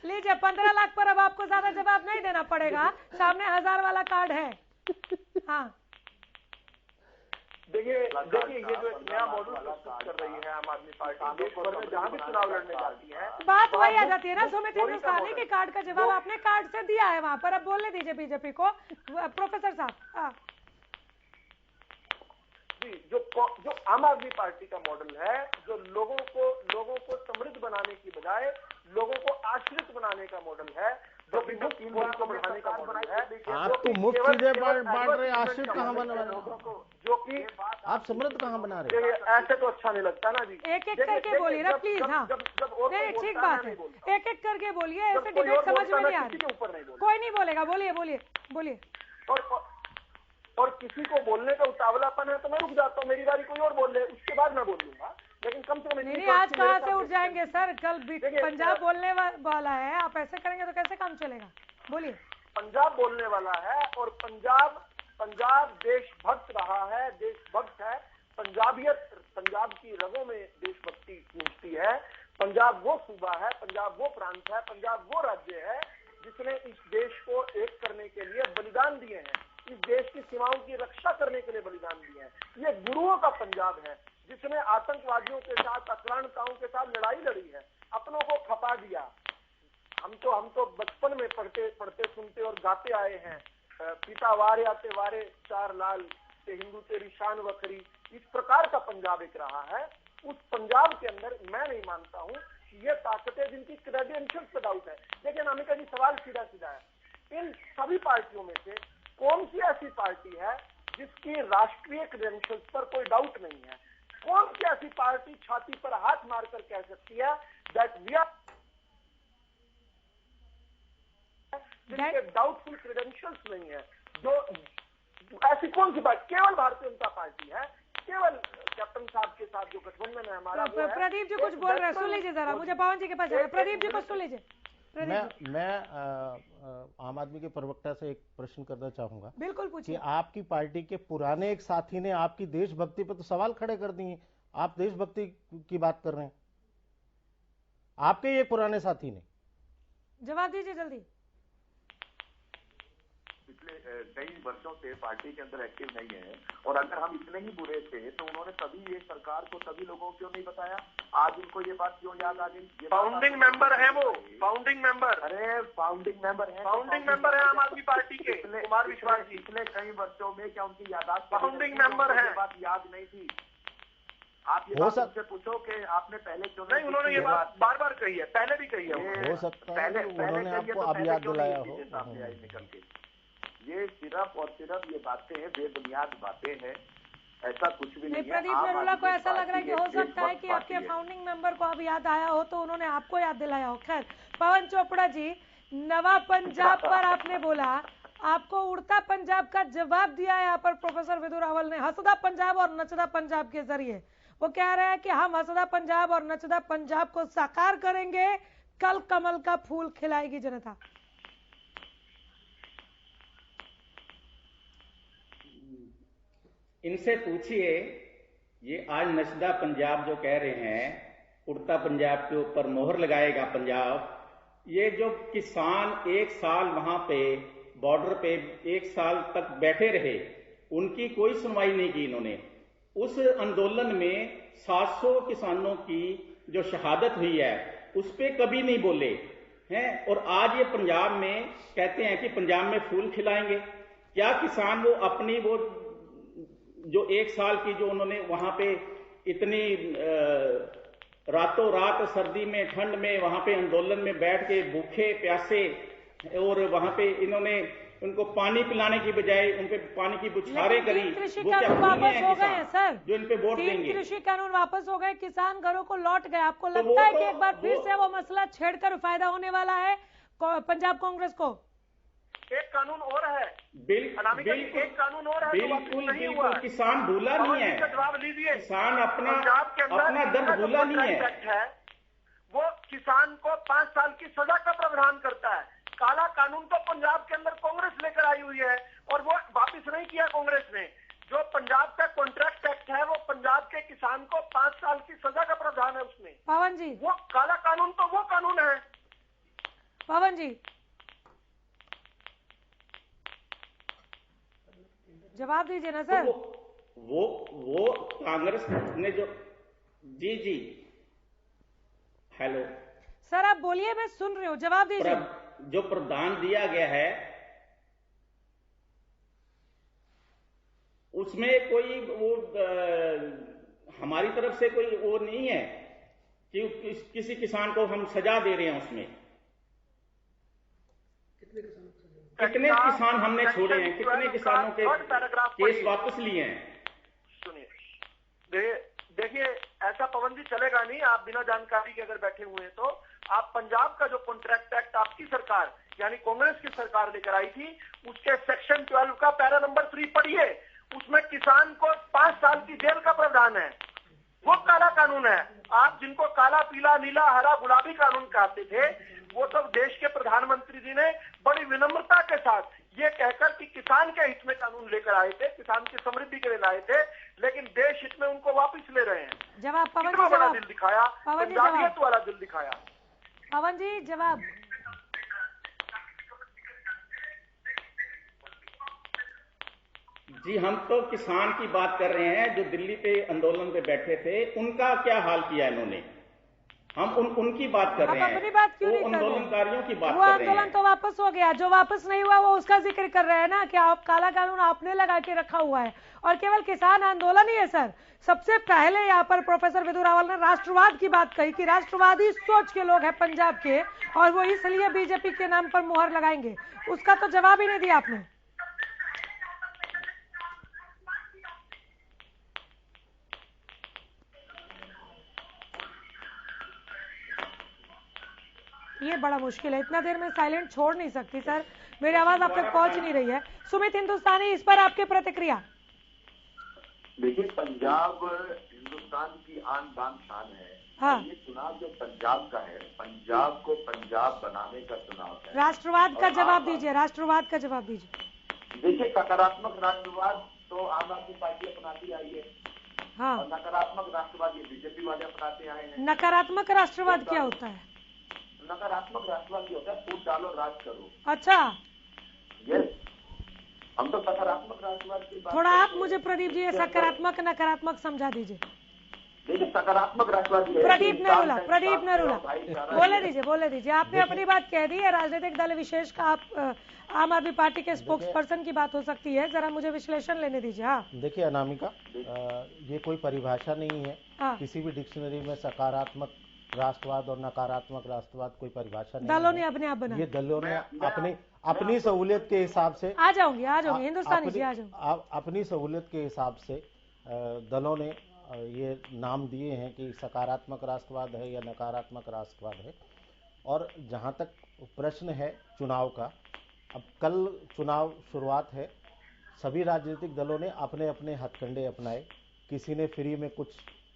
लीजिए 15 लाख पर अब आपको ज्यादा जवाब नहीं देना पड़ेगा, सामने 1000 वाला कार्ड है। हाँ देखिए ये जो नया मॉडल प्रस्तुत कर रही है आम आदमी पार्टी, देश भर में जहाँ भी चुनाव लड़ने जाती है, बात वही आ जाती है ना सुमित हिंदुस्तानी के कार्ड का जवाब आपने कार्ड से दिया है वहाँ पर। अब बोलने दीजिए बीजेपी को, प्रोफेसर साहब। जी, जो आम आदमी पार्टी का मॉडल है, जो लोगों को समृद्ध बनाने की बजाय लोगों को आश्रित बनाने का मॉडल है, जो को बढ़ाने का मॉडल है। आप तो मुफ्त चीजें बांट रहे, आश्रित कहाँ बना रहे हो? जो कि आप समृद्ध कहाँ बना रहे हो? ऐसे तो अच्छा नहीं लगता ना जी। एक एक करके बोलिए ना प्लीज। हाँ नहीं, ठीक बात है, एक एक करके बोलिए, ऐसे डिबेट समझ में नहीं आ रही। कोई नहीं बोलेगा, बोलिए। और किसी को बोलने का उतावलापन है तो मैं रुक जाता हूँ, मेरी बारी कोई और बोल ले, उसके बाद मैं बोल लूंगा। लेकिन कम से कम नहीं, आज कहाँ से उठ जाएंगे सर? कल पंजाब बोलने वाला है, आप ऐसे करेंगे तो कैसे काम चलेगा? बोलिए। पंजाब बोलने वाला है और पंजाब देशभक्त रहा है, देशभक्त है। पंजाब की रगों में देशभक्ति गूंजती है। पंजाब वो सूबा है, पंजाब वो प्रांत है, पंजाब वो राज्य है जिसने इस देश को एक करने के लिए बलिदान दिए हैं, इस देश की सीमाओं की रक्षा करने के लिए बलिदान दिए हैं। ये गुरुओं का पंजाब है जिसने आतंकवादियों के साथ, आक्रांताओं के साथ लड़ाई लड़ी है, अपनों को खपा दिया। हम तो बचपन में पढ़ते सुनते और गाते आए हैं, पिता वारे आते वारे 4 लाल ते हिंदू तेरी शान वखरी। इस प्रकार का पंजाब एक रहा है। उस पंजाब के अंदर मैं नहीं मानता हूं कि ये ताकतें जिनकी क्रेडेंशियल्स पे डाउट है। देखिए अनामिका जी, सवाल सीधा है, इन सभी पार्टियों में से कौन सी ऐसी पार्टी है जिसकी राष्ट्रीय क्रेडेंशियल्स पर कोई डाउट नहीं है? कौन सी ऐसी पार्टी छाती पर हाथ मारकर कह सकती है दैट वी आर, जिनके डाउटफुल क्रेडेंशियल्स नहीं है? जो ऐसी कौन सी पार्टी? केवल भारतीय जनता पार्टी है, केवल कैप्टन साहब के साथ जो गठबंधन है हमारा। प्रदीप जी कुछ बोल रहे हैं, सुन लीजिए जरा, मुझे पवन जी के पास जाना। प्रदीप जी को सुन लीजिए। मैं आम आदमी के प्रवक्ता से एक प्रश्न करना चाहूंगा। बिल्कुल पूछिए। कि आपकी पार्टी के पुराने एक साथी ने आपकी देशभक्ति पर तो सवाल खड़े कर दिए। आप देशभक्ति की बात कर रहे हैं, आपके ये पुराने साथी ने। जवाब दीजिए जल्दी। पिछले कई वर्षों से पार्टी के अंदर एक्टिव नहीं है, और अगर हम इतने ही बुरे थे तो उन्होंने तभी ये सरकार को सभी लोगों को क्यों नहीं बताया? आज उनको ये बात क्यों याद आ गई? फाउंडिंग मेंबर है वो, फाउंडिंग मेंबर। अरे फाउंडिंग मेंबर है, फाउंडिंग मेंबर है आम आदमी पार्टी के कुमार विश्वास जी। पिछले कई वर्षों में क्या उनकी यादाश्त फाउंडिंग मेंबर है? बात याद नहीं थी? आप ये बात उनसे पूछो कि आपने पहले क्यों नहीं? उन्होंने ये बात बार बार कही है, पहले भी कही है। हो सकता है उन्होंने आपको अब याद दिलाया हो। सामने आई निकल के ये सिर्फ और सिर्फ ये बातें हैं, बेबुनियाद बातें हैं, ऐसा कुछ भी नहीं है। प्रदीप नरूला को ऐसा लग रहा है कि हो सकता है कि आपके फाउंडिंग मेंबर को अब याद आया हो तो उन्होंने आपको याद दिलाया हो। खैर, पवन चोपड़ा जी, नवा पंजाब पर आपने बोला, आपको उड़ता पंजाब का जवाब दिया है यहाँ पर प्रोफेसर विधु रावल ने हंसदा पंजाब और नचदा पंजाब के जरिए। वो कह रहे हैं कि हम हंसदा पंजाब और नचदा पंजाब को साकार करेंगे, कल कमल का फूल खिलाएगी जनता। इनसे पूछिए, ये आज नचदा पंजाब जो कह रहे हैं, उड़ता पंजाब के ऊपर मोहर लगाएगा पंजाब, ये जो किसान एक साल वहां पे बॉर्डर पे एक साल तक बैठे रहे, उनकी कोई सुनवाई नहीं की इन्होंने। उस आंदोलन में 700 किसानों की जो शहादत हुई है उस पे कभी नहीं बोले हैं, और आज ये पंजाब में कहते हैं कि पंजाब में फूल खिलाएंगे। क्या किसान वो अपनी वो जो एक साल की जो उन्होंने वहां पे इतनी रातों रात सर्दी में ठंड में वहां पे आंदोलन में बैठ के भूखे प्यासे, और वहां पे इन्होंने उनको पानी पिलाने की बजाय उन पे पानी की बुछारें करी, कृषि कानून वापस हो गए हैं सर, जो इन पे वोट देंगे। कृषि कानून वापस हो गए, किसान घरों को लौट गए। आपको लगता है कि एक बार फिर से वो मसला छेड़कर फायदा होने वाला है पंजाब कांग्रेस को? एक कानून और है, बिल्कुल एक कानून और है, बिल्कुल किसान भूला नहीं है। जवाब लीजिए, किसान अपना दर्द जो भूला नहीं है वो किसान को 5 साल की सजा का प्रावधान करता है। काला कानून तो पंजाब के अंदर कांग्रेस लेकर आई हुई है और वो वापस नहीं किया कांग्रेस ने। जो पंजाब का कॉन्ट्रैक्ट एक्ट है वो पंजाब के किसान को 5 साल की सजा का प्रावधान है उसमें। पवन जी, वो काला कानून तो वो कानून है। पवन जी जवाब दीजिए ना सर। वो कांग्रेस ने जो जी हेलो सर आप बोलिए, मैं सुन रही हूँ, जवाब दीजिए। जो प्रावधान दिया गया है उसमें कोई वो हमारी तरफ से कोई वो नहीं है कि किसी किसान को हम सजा दे रहे हैं। उसमें कितने किसान हमने छोड़े हैं, कितने किसानों के केस वापस लिए हैं। सुनिए, देखिए ऐसा पवन जी चलेगा नहीं। आप बिना जानकारी के अगर बैठे हुए हैं तो आप पंजाब का जो कॉन्ट्रैक्ट एक्ट आपकी सरकार यानी कांग्रेस की सरकार लेकर आई थी उसके सेक्शन 12 का पैरा नंबर 3 पढ़िए। उसमें किसान को 5 साल की जेल का प्रावधान है। वो काला कानून है। आप जिनको काला पीला नीला हरा गुलाबी कानून कहते थे वो तो देश के प्रधानमंत्री जी ने बड़ी विनम्रता के साथ ये कहकर कि किसान के हित में कानून लेकर आए थे, किसान की समृद्धि के लिए लाए थे, लेकिन देश हित में उनको वापस ले रहे हैं। जवाब पवन जी, बड़ा दिल दिखाया, पंजाबियत वाला दिल दिखाया। पवन जी जवाब। जी हम तो किसान की बात कर रहे हैं जो दिल्ली पे आंदोलन पे बैठे थे, उनका क्या हाल किया इन्होंने। हम उनकी बात कर रहे हैं, अपनी बात क्यों नहीं आंदोलनकारियों की बात कर रहे हैं। आंदोलन तो वापस हो गया, जो वापस नहीं हुआ वो उसका जिक्र कर रहे हैं ना कि आप काला कानून आपने लगा के रखा हुआ है और केवल किसान आंदोलन ही है सर। सबसे पहले यहाँ पर प्रोफेसर विधु रावल ने राष्ट्रवाद की बात कही कि राष्ट्रवादी सोच के लोग हैं पंजाब के और वो इसलिए बीजेपी के नाम पर मुहर लगाएंगे। उसका तो जवाब ही नहीं दिया आपने। ये बड़ा मुश्किल है, इतना देर में साइलेंट छोड़ नहीं सकती सर, मेरी आवाज आप तक पहुंच नहीं रही है। सुमित हिंदुस्तानी, इस पर आपकी प्रतिक्रिया। देखिए पंजाब हिंदुस्तान की आन बान शान है। हाँ। ये चुनाव जो पंजाब का है, पंजाब को पंजाब बनाने का चुनाव है। राष्ट्रवाद का जवाब दीजिए, राष्ट्रवाद का जवाब दीजिए। देखिए सकारात्मक राष्ट्रवाद तो आम आदमी पार्टी अपनाती आई है। हाँ। और नकारात्मक राष्ट्रवाद ये बीजेपी वाले अपनाते आए हैं। नकारात्मक राष्ट्रवाद क्या होता है? नकारात्मक राष्ट्रवाद होता है फूट डालो राज करो। अच्छा। यस। हम तो सकारात्मक राष्ट्रवाद की बात थोड़ा आप मुझे प्रदीप जी ये सकारात्मक नकारात्मक समझा दीजिए। देखिए, सकारात्मक राष्ट्रवाद प्रदीप नरूला बोले दीजिए। आपने अपनी बात कह दी है। राजनीतिक दल विशेष का आप आम आदमी पार्टी के स्पोक्स पर्सन की बात हो सकती है, जरा मुझे विश्लेषण लेने दीजिए। हाँ देखिए अनामिका, ये कोई परिभाषा नहीं है। हाँ। किसी भी डिक्शनरी में सकारात्मक राष्ट्रवाद और नकारात्मक राष्ट्रवाद कोई परिभाषा नहीं दलों है। ने अपने आप बनाया। ये दलों ने अपनी सहूलियत के हिसाब से आ जाऊंगी हिंदुस्तानी जी आ जाऊंगी। अपनी सहूलियत के हिसाब से दलों ने ये नाम दिए हैं कि सकारात्मक राष्ट्रवाद है या नकारात्मक राष्ट्रवाद है। और जहाँ तक प्रश्न है चुनाव का, अब कल चुनाव शुरुआत है। सभी राजनीतिक दलों ने अपने अपने हथकंडे अपनाए। किसी ने फ्री में कुछ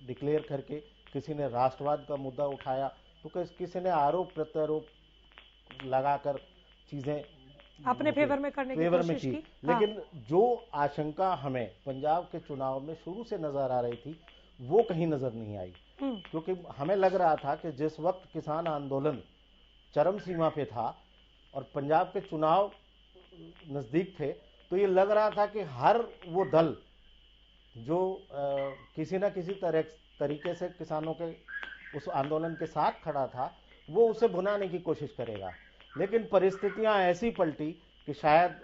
डिक्लेयर करके, किसी ने राष्ट्रवाद का मुद्दा उठाया, तो किसी ने आरोप प्रत्यारोप लगाकर चीजें अपने फेवर में करने की कोशिश की। लेकिन जो आशंका हमें पंजाब के चुनाव में शुरू से नजर आ रही थी वो कहीं नजर नहीं आई, क्योंकि हमें लग रहा था कि जिस वक्त किसान आंदोलन चरम सीमा पे था और पंजाब के चुनाव नजदीक थे, तो ये लग रहा था कि हर वो दल जो किसी न किसी तरीके से किसानों के उस आंदोलन के साथ खड़ा था वो उसे भुनाने की कोशिश करेगा। लेकिन परिस्थितियां ऐसी पलटी कि शायद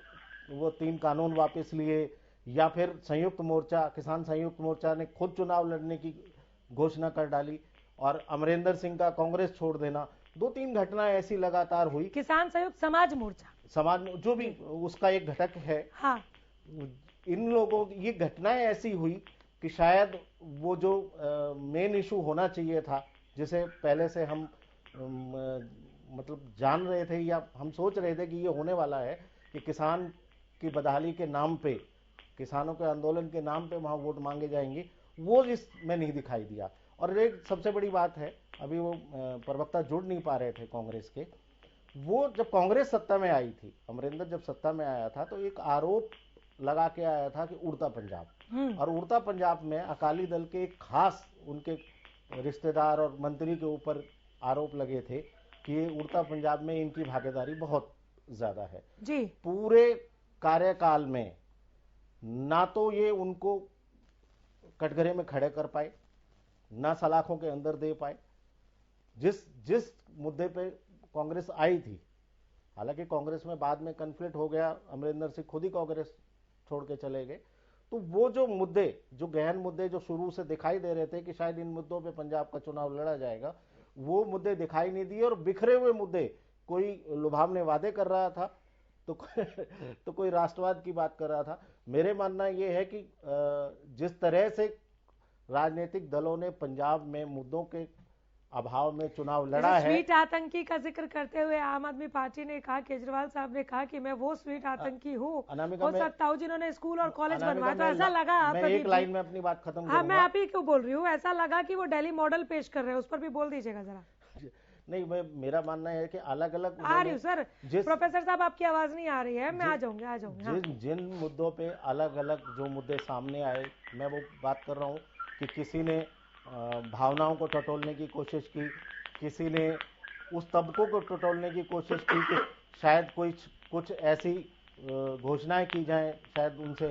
वो 3 कानून वापस लिए, या फिर संयुक्त मोर्चा, किसान संयुक्त मोर्चा ने खुद चुनाव लड़ने की घोषणा कर डाली और अमरिंदर सिंह का कांग्रेस छोड़ देना। 2-3 घटनाएं ऐसी लगातार हुई। किसान संयुक्त समाज जो भी उसका एक घटक है। हाँ। इन लोगों की ये घटनाएं ऐसी हुई कि शायद वो जो मेन इशू होना चाहिए था, जिसे पहले से हम मतलब जान रहे थे या हम सोच रहे थे कि ये होने वाला है कि किसान की बदहाली के नाम पे, किसानों के आंदोलन के नाम पे वहां वोट मांगे जाएंगे, वो इसमें नहीं दिखाई दिया। और एक सबसे बड़ी बात है, अभी वो प्रवक्ता जुड़ नहीं पा रहे थे कांग्रेस के, वो जब कांग्रेस सत्ता में आई थी, अमरिंदर जब सत्ता में आया था तो एक आरोप लगा के आया था कि उड़ता पंजाब, और उड़ता पंजाब में अकाली दल के एक खास उनके रिश्तेदार और मंत्री के ऊपर आरोप लगे थे कि ये उड़ता पंजाब में इनकी भागीदारी बहुत ज्यादा है जी। पूरे कार्यकाल में ना तो ये उनको कटघरे में खड़े कर पाए, ना सलाखों के अंदर दे पाए। जिस मुद्दे पे कांग्रेस आई थी, हालांकि कांग्रेस में बाद में कन्फ्लिक्ट हो गया, अमरिंदर सिंह खुद ही कांग्रेस छोड़ के चले गए, तो वो जो मुद्दे, जो गहन मुद्दे जो शुरू से दिखाई दे रहे थे कि शायद इन मुद्दों पे पंजाब का चुनाव लड़ा जाएगा, वो मुद्दे दिखाई नहीं दिए और बिखरे हुए मुद्दे, कोई लुभावने वादे कर रहा था तो कोई राष्ट्रवाद की बात कर रहा था। मेरे मानना यह है कि जिस तरह से राजनीतिक दलों ने पंजाब में मुद्दों के अभाव में चुनाव लड़ा है। स्वीट आतंकी का जिक्र करते हुए आम आदमी पार्टी ने कहा, केजरीवाल साहब ने कहा कि मैं वो स्वीट आतंकी हूँ, हो सकता हूँ जिन्होंने स्कूल और कॉलेज बनवाया। तो ऐसा लगा, मैं एक लाइन में अपनी बात खत्म करूंगा। हाँ, मैं आप ही क्यों बोल रही हूँ, ऐसा लगा कि वो दिल्ली मॉडल पेश कर रहे हैं, उस पर भी बोल दीजिएगा जरा। नहीं, मेरा मानना है कि अलग अलग आ रही हूँ सर, प्रोफेसर साहब आपकी आवाज नहीं आ रही है, मैं आ जाऊंगी। जिन मुद्दों पे अलग अलग जो मुद्दे सामने आए, मैं वो बात कर रहा हूँ कि किसी ने भावनाओं को टटोलने की कोशिश की, किसी ने उस तबकों को टटोलने की कोशिश की कि शायद कुछ ऐसी घोषणाएं की जाएं, शायद उनसे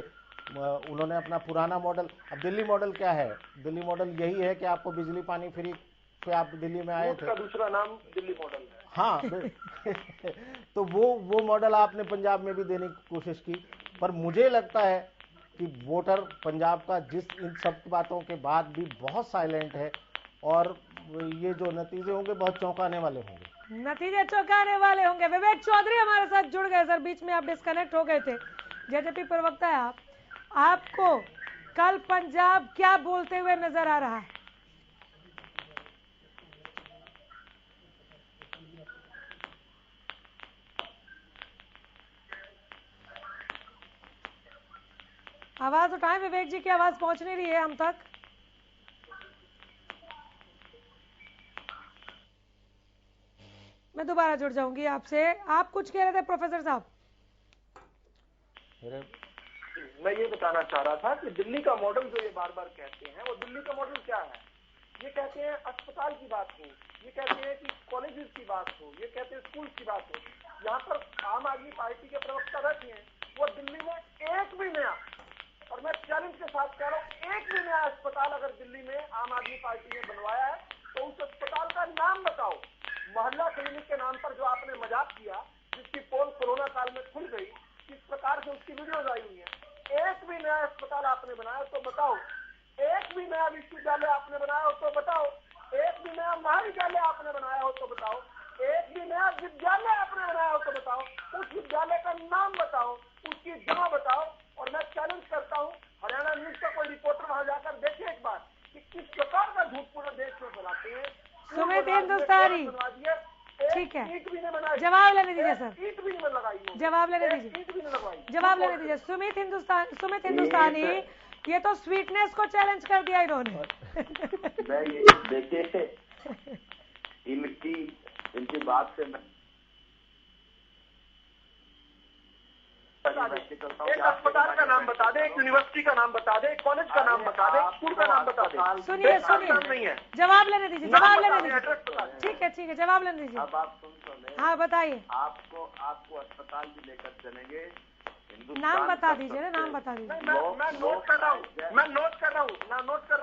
उन्होंने अपना पुराना मॉडल, अब दिल्ली मॉडल क्या है, दिल्ली मॉडल यही है कि आपको बिजली पानी फ्री पे आप दिल्ली में आए थे, उसका दूसरा नाम दिल्ली मॉडल है। हाँ तो वो मॉडल आपने पंजाब में भी देने की कोशिश की, पर मुझे लगता है कि वोटर पंजाब का इन सब बातों के बाद भी बहुत साइलेंट है और ये जो नतीजे होंगे बहुत चौंकाने वाले होंगे। नतीजे चौंकाने वाले होंगे। विवेक चौधरी हमारे साथ जुड़ गए सर, बीच में आप डिस्कनेक्ट हो गए थे। जेजेपी प्रवक्ता है आपको कल पंजाब क्या बोलते हुए नजर आ रहा है? आवाज उठाएं, विवेक जी की आवाज पहुंच नहीं रही है हम तक। मैं दोबारा जुड़ जाऊंगी आपसे। आप कुछ कह रहे थे प्रोफेसर साहब? मैं ये बताना चाह रहा था कि दिल्ली का मॉडल जो ये बार बार कहते हैं, वो दिल्ली का मॉडल क्या है? ये कहते हैं अस्पताल की बात हो, ये कहते हैं कि कॉलेजेस की बात हो, ये कहते हैं स्कूल की बात हो। यहाँ पर आम आदमी पार्टी के प्रवक्ता बैठे हैं, वो दिल्ली में एक भी नया, और मैं चैलेंज के साथ कह रहा हूं, एक भी नया अस्पताल अगर दिल्ली में आम आदमी पार्टी ने बनवाया है तो उस अस्पताल का नाम बताओ। मोहल्ला क्लिनिक के नाम पर जो आपने मजाक किया, जिसकी पोल कोरोना काल में खुल गई, किस प्रकार से उसकी वीडियोज आई हुई है। एक भी नया अस्पताल आपने बनाया तो बताओ, एक भी नया विश्वविद्यालय आपने बनाया हो तो बताओ, एक भी नया महाविद्यालय आपने बनाया हो तो बताओ, एक भी नया विद्यालय आपने बनाया हो तो बताओ, उस विद्यालय का नाम बताओ, उसकी जगह बताओ। और मैं चैलेंज करता हूं, हरियाणा न्यूज का कोई रिपोर्टर वहां जाकर देखे एक बार कि किस प्रकार का झूठ पूरे देश में फैलाते हैं। सुमित हिंदुस्तानी, ठीक है, जवाब लेने दीजिए सर, जवाब लेने दीजिए, जवाब लेने दीजिए। सुमित हिंदुस्तानी, ये तो स्वीटनेस को चैलेंज कर दिया इन्होंने। देखिए, इनकी बात से मैं एक अस्पताल का नाम बता दे, एक यूनिवर्सिटी का नाम बता दे, एक कॉलेज का नाम बता दे, स्कूल का नाम बता दे। सुनिए सुनिए, जवाब लेने दीजिए, जवाब लेने दीजिए। ठीक है, जवाब लेने दीजिए। अब आप सुन तो ले। हाँ बताइए। आपको अस्पताल भी लेकर चलेंगे। नाम बता दीजिए ना, नाम बता दीजिए। मैं नोट कर रहा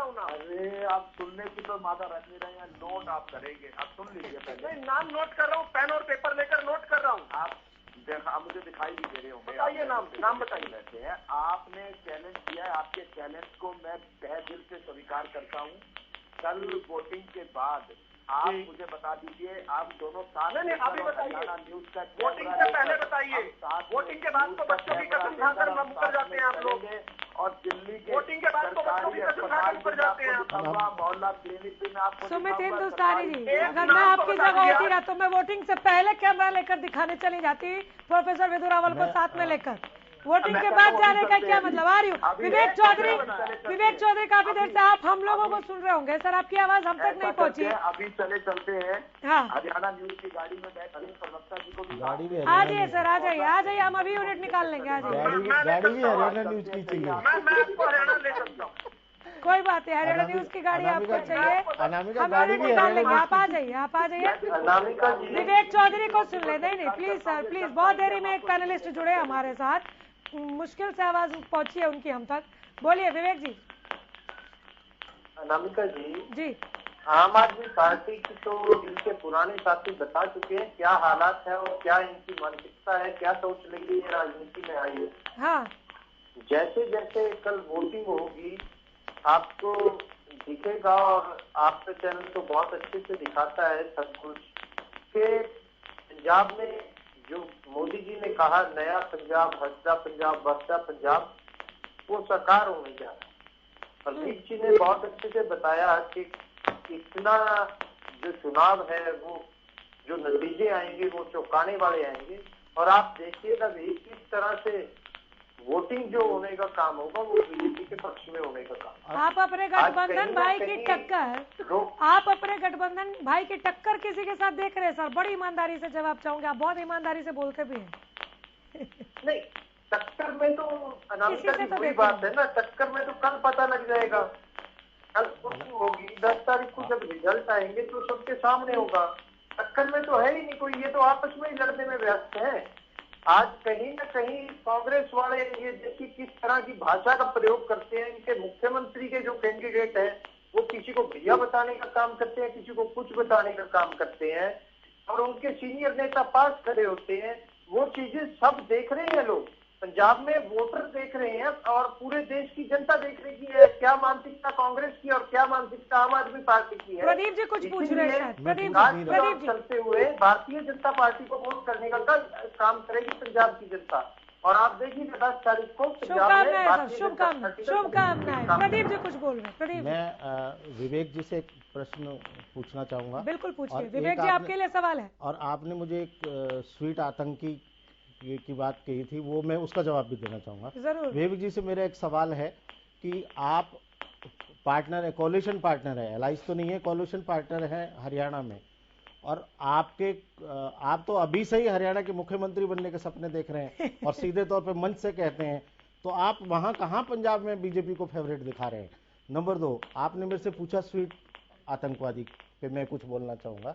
हूँ ना। अरे आप सुनने की तो मादा रख नहीं रहे हैं, नोट आप करेंगे, आप सुन लीजिए पहले। नाम नोट कर रहा हूँ, पेन और पेपर लेकर नोट कर रहा हूँ। आप मुझे दिखाई भी दे रहे होंगे। बताइए नाम बताइए। रहते हैं, आपने चैलेंज किया है, आपके चैलेंज को मैं तहे दिल से स्वीकार करता हूँ। कल वोटिंग के बाद आप मुझे बता दीजिए, आप दोनों साथ नहीं अभी बताइए, न्यूज का वोटिंग से पहले बताइए। वोटिंग के बाद तो बच्चों की कसम खाकर मुकर जाते हैं आप लोग, और दिल्ली के वोटिंग के बाद तो बच्चों की कसम खाकर मुकर जाते हैं। मोहल्ला क्लिनिक भी मैं आपको। सुमित हिंदुस्तानी जी, अगर मैं आपकी जगह होती ना तो मैं वोटिंग से पहले कैमरा लेकर दिखाने चली जाती प्रोफेसर विधु रावल को साथ में लेकर। वोटिंग के बाद जाने का क्या मतलब? आ रही हूँ। विवेक चौधरी काफी देर से आप हम लोगों को सुन रहे होंगे सर, आपकी आवाज हम तक नहीं पहुंची। अभी चलते हैं। हाँ, हरियाणा न्यूज की गाड़ी में बैठ के प्रवक्ता जी को भी आ जाइए सर, आ जाइए, हम अभी यूनिट निकाल लेंगे। आ जाइए, गाड़ी भी हरियाणा न्यूज की चाहिए। मैं आपको हरियाणा ले सकता हूँ, कोई बात है, हरियाणा न्यूज की गाड़ी आपको चाहिए, हम यूनिट निकाल लेंगे। आप आ जाइए। विवेक चौधरी को सुन ले। नहीं प्लीज सर, प्लीज। बहुत देरी में एक पैनलिस्ट जुड़े हमारे साथ, मुश्किल से आवाज पहुंची है उनकी हम तक। बोलिए विवेक जी। अनामिका जी, जी, आम आदमी पार्टी की तो इनके पुराने साथी बता चुके हैं क्या हालात है और क्या इनकी मानसिकता है, क्या सोच लेके ये राजनीति में आई है। हाँ, जैसे जैसे कल वोटिंग होगी आपको दिखेगा, और आपका चैनल तो बहुत अच्छे से दिखाता है सब कुछ, कि पंजाब में जो मोदी जी ने कहा नया पंजाब, हंसदा पंजाब, बसदा पंजाब, वो साकार होने जा रहा है। प्रदीप जी ने बहुत अच्छे से बताया कि इतना जो चुनाव है, वो जो नतीजे आएंगे वो चौंकाने वाले आएंगे। और आप देखिएगा भी किस तरह से वोटिंग जो होने का काम होगा वो बीजेपी के पक्ष में होने का काम। आप अपने गठबंधन भाई की टक्कर, आप अपने गठबंधन भाई की टक्कर किसी के साथ देख रहे हैं सर? बड़ी ईमानदारी से जवाब चाहूंगे, आप बहुत ईमानदारी से बोलते भी हैं। नहीं, टक्कर में तो अनामिका जी वही बात है ना, टक्कर में तो कल पता लग जाएगा। कल वोटिंग होगी, 10 तारीख को जब रिजल्ट आएंगे तो सबके सामने होगा। टक्कर में तो है ही नहीं कोई, ये तो आपस में ही लड़ने में व्यस्त है। आज कहीं न कहीं कांग्रेस वाले ये देखिए किस तरह की भाषा का प्रयोग करते हैं। इनके मुख्यमंत्री के जो कैंडिडेट है वो किसी को भैया बताने का काम करते हैं, किसी को कुछ बताने का काम करते हैं, और उनके सीनियर नेता पास खड़े होते हैं। वो चीजें सब देख रहे हैं लोग, पंजाब में वोटर देख रहे हैं, और पूरे देश की जनता देख रही है क्या मानसिकता कांग्रेस की और क्या मानसिकता आम आदमी पार्टी की है। प्रदीप जी कुछ पूछ रहे हैं। प्रदीप जी चलते हुए भारतीय जनता पार्टी को वोट करने का काम करेगी पंजाब की जनता। और आप देखिए 10 तारीख को शुभकामनाएं। प्रदीप जी कुछ बोल रहे हैं। प्रदीप, मैं विवेक जी से एक प्रश्न पूछना चाहूंगा। बिल्कुल पूछिए विवेक जी, आपके लिए सवाल है। और आपने मुझे एक स्वीट आतंकी की बात कही थी, वो मैं उसका जवाब भी देना चाहूंगा। जरूर। विवेक जी से मेरा एक सवाल है कि आप पार्टनर है, कोalition पार्टनर है, अलायंस तो नहीं है, कोalition पार्टनर है हरियाणा में, और आप तो अभी से ही हरियाणा के मुख्यमंत्री बनने के सपने देख रहे हैं और सीधे तौर पे मंच से कहते हैं, तो आप वहां कहां पंजाब में बीजेपी को फेवरेट दिखा रहे हैं? नंबर 2, आपने मेरे से पूछा स्वीट आतंकवादी पे मैं कुछ बोलना चाहूंगा।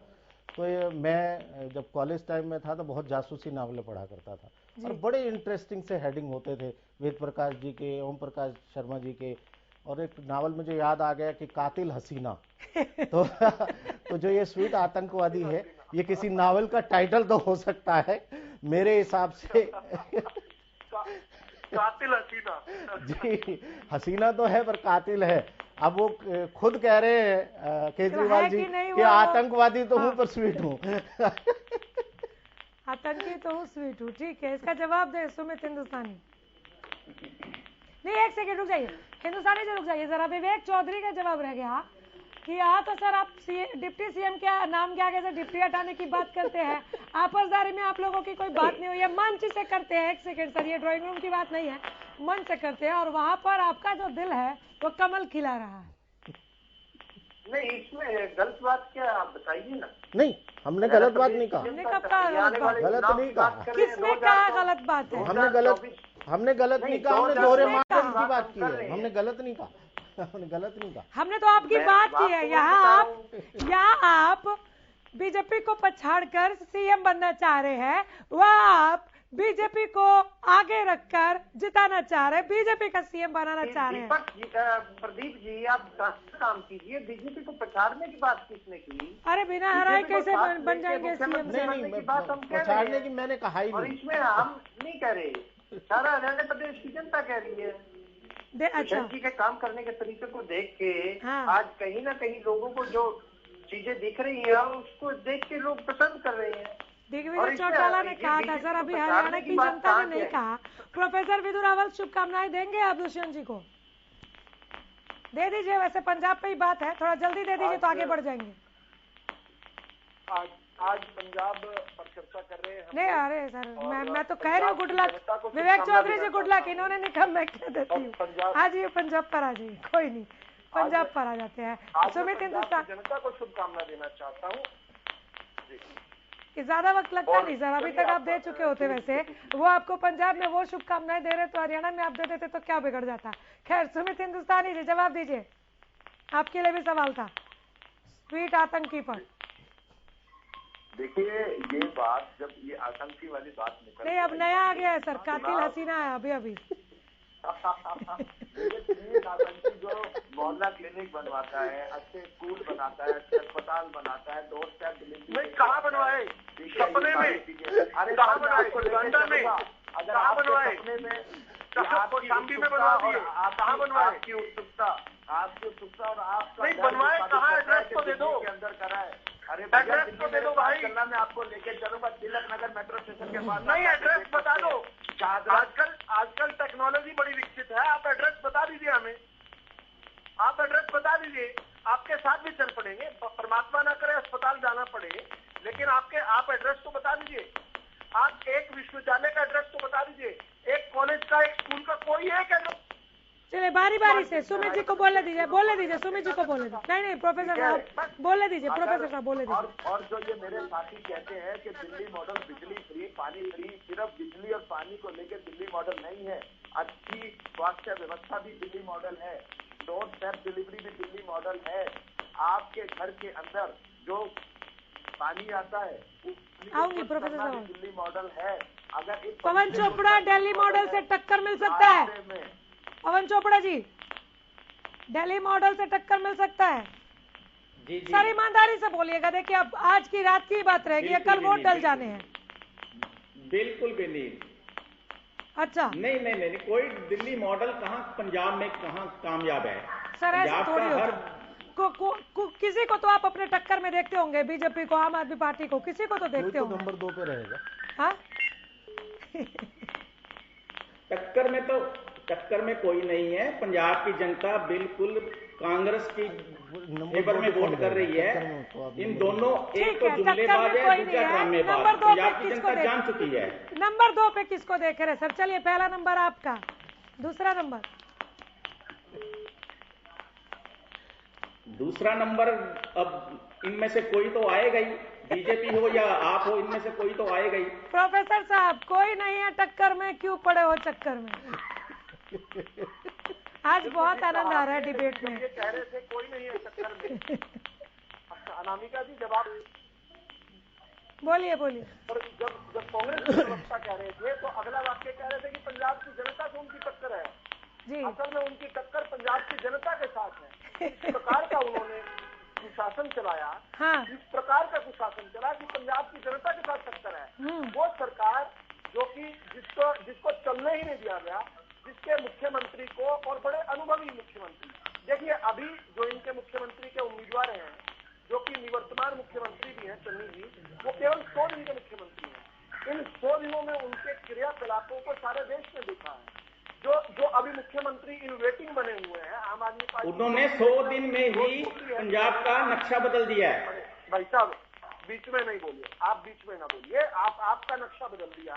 तो मैं जब कॉलेज टाइम में था तो बहुत जासूसी नावलें पढ़ा करता था और बड़े इंटरेस्टिंग से हेडिंग होते थे, वेद प्रकाश जी के, ओम प्रकाश शर्मा जी के। और एक नावल मुझे याद आ गया कि कातिल हसीना। तो जो ये स्वीट आतंकवादी है, ये किसी नावल का टाइटल तो हो सकता है मेरे हिसाब से। कातिल हसीना। जी, हसीना तो है पर कातिल है। अब वो खुद कह रहे हैं केजरीवाल जी कि आतंकवादी तो हूं पर स्वीट हूं। आतंकी तो हूँ, स्वीट हूँ। ठीक है, इसका जवाब दे सुमित हिंदुस्तानी। नहीं, एक सेकंड रुक जाइए, हिंदुस्तानी से रुक जाइए जरा। विवेक चौधरी का जवाब रह गया कि यहाँ तो सर आप डिप्टी सीएम के नाम के आगे से डिप्टी हटाने की बात करते हैं, आपसदारी में आप लोगों की कोई बात नहीं हुई है, मंच से करते हैं। एक सेकंड सर, ये ड्राइंग रूम की बात नहीं है, मंच से करते हैं और वहां पर आपका जो दिल है वो कमल खिला रहा है। नहीं, इसमें गलत बात क्या, आप बताइए ना। नहीं, हमने गलत बात नहीं कहा। हमने कब कहा गलत बात? गलत नहीं कहा। किसने कहा गलत बात है? हमने गलत नहीं कहा, हमने दोहरे मातम की बात की है, हमने गलत नहीं कहा। हमने गलत नहीं कहा, हमने तो आपकी बात की है। यहाँ आप बीजेपी को पछाड़कर सीएम बनना चाह रहे हैं, वह आप बीजेपी को आगे रखकर जिताना चाह रहे हैं, बीजेपी का सीएम बनाना चाह रहे हैं। प्रदीप जी, आप काम कीजिए, बीजेपी को पछाड़ने की बात किसने की? अरे बिना हराए कैसे बन जाएंगे सीएम? पछाड़ने की मैंने कहा ही नहीं। और इसमें हम नहीं कह रहे, सारा हरियाणा प्रदेश की जनता कह रही है। अच्छा, जी के काम करने के तरीके को देख के आज कहीं ना कहीं लोगों को जो चीजें दिख रही है उसको देख के लोग पसंद कर रहे हैं। दिग्विजय चौटाला ने कहा था सर, अभी हरियाणा की जनता ने नहीं कहा। प्रोफेसर विदुर रावल शुभकामनाएं देंगे आप दुष्यंत जी को? दे दीजिए, वैसे पंजाब पे ही बात है, थोड़ा जल्दी दे दीजिए तो आगे बढ़ जाएंगे। आज पंजाब पर चर्चा कर रहे हैं। नहीं, अरे सर मैं तो कह रही हूँ गुड लक विवेक चौधरी जी, गुड लक। इन्होंने नहीं कहा, मैं कह देती हूँ। आज ये पंजाब पर आ जाइए, कोई नहीं, पंजाब पर आ जाते हैं। सुमित हिंदुस्तान जनता को शुभकामना देना चाहता हूँ। ज्यादा वक्त लगता नहीं सर, अभी तक आप दे चुके होते। वैसे वो आपको पंजाब में वो शुभकामनाएं दे रहे तो हरियाणा में आप दे देते तो क्या बिगड़ जाता। खैर, सुमित हिंदुस्तानी जी जवाब दीजिए, आपके लिए भी सवाल था स्वीट आतंकी पर। देखिए, ये बात जब ये आतंकी वाली बात निकल नहीं, अब नया आ गया है सर, कातिल हसीना है अभी आतंकी जो मोहल्ला क्लिनिक बनवाता है, अच्छे स्कूल बनाता है, अच्छे अस्पताल बनाता है, डोर स्टेप डिलीवरी कहाँ बनवाए? सपने में? अरे कहाँ बनवाए? उगांडा में? अगर कहाँ बनवाए? सपने में शाम्बी में बनवा दिए, कहाँ बनवाए? आपकी उत्सुकता और आपका नहीं बनवाए कहाँ? एड्रेस तो दे दो, के अंदर करा है। अरे एड्रेस तो दे दो भाई, चलना मैं आपको लेके चलूंगा तिलक नगर मेट्रो स्टेशन के पास। नहीं, एड्रेस बता दो। आजकल टेक्नोलॉजी बड़ी विकसित है, आप एड्रेस बता दीजिए हमें, आप एड्रेस बता दीजिए, आपके साथ भी चल पड़ेंगे। परमात्मा ना करे अस्पताल जाना पड़े, लेकिन आप एड्रेस तो बता दीजिए। आप एक विश्वविद्यालय का एड्रेस तो बता दीजिए, एक कॉलेज का, एक स्कूल का, कोई एक एड्रेस। चलिए बारी बारी से सुमित जी को बोलने दीजिए, सुमित जी को बोलने दीजिए। नहीं प्रोफेसर साहब बोलने दीजिए, प्रोफेसर साहब बोलने दीजिए। और जो ये मेरे साथी कहते हैं कि दिल्ली मॉडल बिजली फ्री पानी फ्री, सिर्फ बिजली और पानी को लेकर दिल्ली मॉडल नहीं है, अच्छी स्वास्थ्य व्यवस्था भी दिल्ली मॉडल है, डोर स्टेप डिलीवरी भी दिल्ली मॉडल है। आपके घर के अंदर जो पानी आता है आऊंगी प्रोफेसर साहब, दिल्ली मॉडल है। अगर पवन चोपड़ा दिल्ली मॉडल से टक्कर मिल सकता है। पवन चोपड़ा जी, दिल्ली मॉडल से टक्कर मिल सकता है? जी। सर ईमानदारी से बोलिएगा, देखिए अब आज की रात की बात रहेगी, कल वोट डल जाने हैं। बिल्कुल भी नहीं। अच्छा, नहीं, कोई दिल्ली मॉडल कहाँ पंजाब में कहाँ कामयाब है सर? ऐसा थोड़ी होता, किसी को तो आप अपने टक्कर में देखते होंगे, बीजेपी को, आम आदमी पार्टी को, किसी को तो देखते होंगे। नंबर 2 पे रहेगा। हाँ टक्कर में कोई नहीं है। पंजाब की जनता बिल्कुल कांग्रेस की फेवर में वोट कर रही है। इन दोनों, एक तो जुमलेबाज है, दूसरा ड्रामेबाज। पंजाब की जनता जान चुकी है। नंबर 2 पे किसको देख रहे सर? चलिए पहला नंबर आपका, दूसरा नंबर अब इनमें से कोई तो आएगा ही, बीजेपी हो या आप हो, इनमें से कोई तो आएगा ही। प्रोफेसर साहब कोई नहीं है टक्कर में, क्यों पड़े हो चक्कर में? आज बहुत आनंद आ रहा है डिबेट में। ये कह रहे थे कोई नहीं है चक्कर में। अच्छा अनामिका जी, जब आप बोलिए बोलिए। पर जब कांग्रेस के प्रवक्ता कह रहे थे तो अगला वाक्य कह रहे थे कि पंजाब की जनता से उनकी टक्कर है। असल में उनकी टक्कर पंजाब की जनता के साथ है। इस प्रकार का उन्होंने कुशासन चलाया, इस प्रकार का कुशासन चला कि पंजाब की जनता के साथ टक्कर है। वो सरकार जो कि जिसको चलने ही नहीं दिया गया, जिसके मुख्यमंत्री को, और बड़े अनुभवी मुख्यमंत्री, देखिए अभी जो इनके मुख्यमंत्री के उम्मीदवार हैं, जो कि निवर्तमान मुख्यमंत्री भी हैं चन्नी जी, वो केवल 100 दिन के मुख्यमंत्री हैं। इन 100 दिनों में उनके क्रियाकलापों को सारे देश ने देखा है। जो अभी मुख्यमंत्री इन वेटिंग बने हुए हैं आम आदमी पार्टी, उन्होंने 100 दिन में ही पंजाब का नक्शा बदल दिया है। भाई साहब बीच में नहीं बोलिए, आप बीच में ना बोलिए। आपका नक्शा बदल दिया,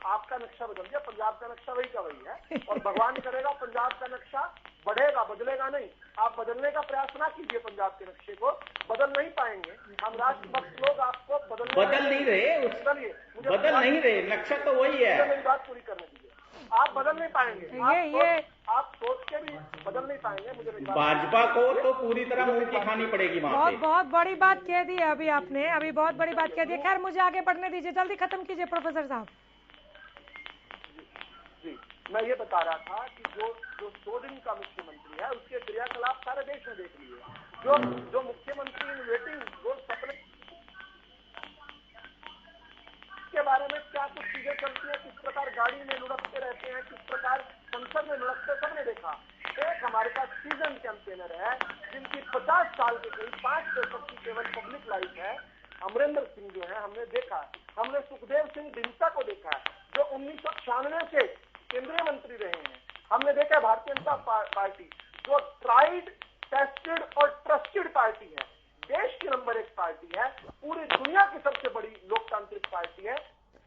आपका नक्शा बदल दिया, पंजाब का नक्शा वही का वही है। और भगवान करेगा पंजाब का नक्शा बढ़ेगा, बदलेगा नहीं। आप बदलने का प्रयास ना कीजिए, पंजाब के नक्शे को बदल नहीं पाएंगे। हम राष्ट्रभक्त लोग आपको बदल नहीं रहे, नक्शा तो वही है। मेरी बात पूरी करने दीजिए। आप बदल नहीं पाएंगे, आप सोच के भी बदल नहीं पाएंगे। मुझे भाजपा को तो पूरी तरह मुंह की खानी पड़ेगी वहाँ पे। बहुत बड़ी बात कह दी है अभी आपने, अभी बहुत बड़ी बात कह दी है। खैर मुझे आगे बढ़ने दीजिए, जल्दी खत्म कीजिए प्रोफेसर साहब। जी मैं ये बता रहा था कि जो 100 दिन का मुख्यमंत्री है उसके क्रियाकलाप सारे देश ने देख लिए। जो मुख्यमंत्री इन वेटिंग, जो सपने के बारे में क्या कुछ चीजें चलती हैं, किस प्रकार गाड़ी में लुढ़कते रहते हैं, किस प्रकार संसद में लुढ़कते, सबने देखा। एक हमारे पास सीजन कैंपेनर है जिनकी 50 साल के करीब 5 दशक की केवल पब्लिक लाइफ है, अमरिंदर सिंह जो है, हमने देखा। हमने सुखदेव सिंह ढींसा को देखा है जो 1996 से केंद्रीय मंत्री रहे हैं। हमने देखा भारतीय जनता पार्टी जो ट्राइड, टेस्टेड और ट्रस्टेड पार्टी है, देश की नंबर 1 पार्टी है, पूरी दुनिया की सबसे बड़ी लोकतांत्रिक पार्टी है,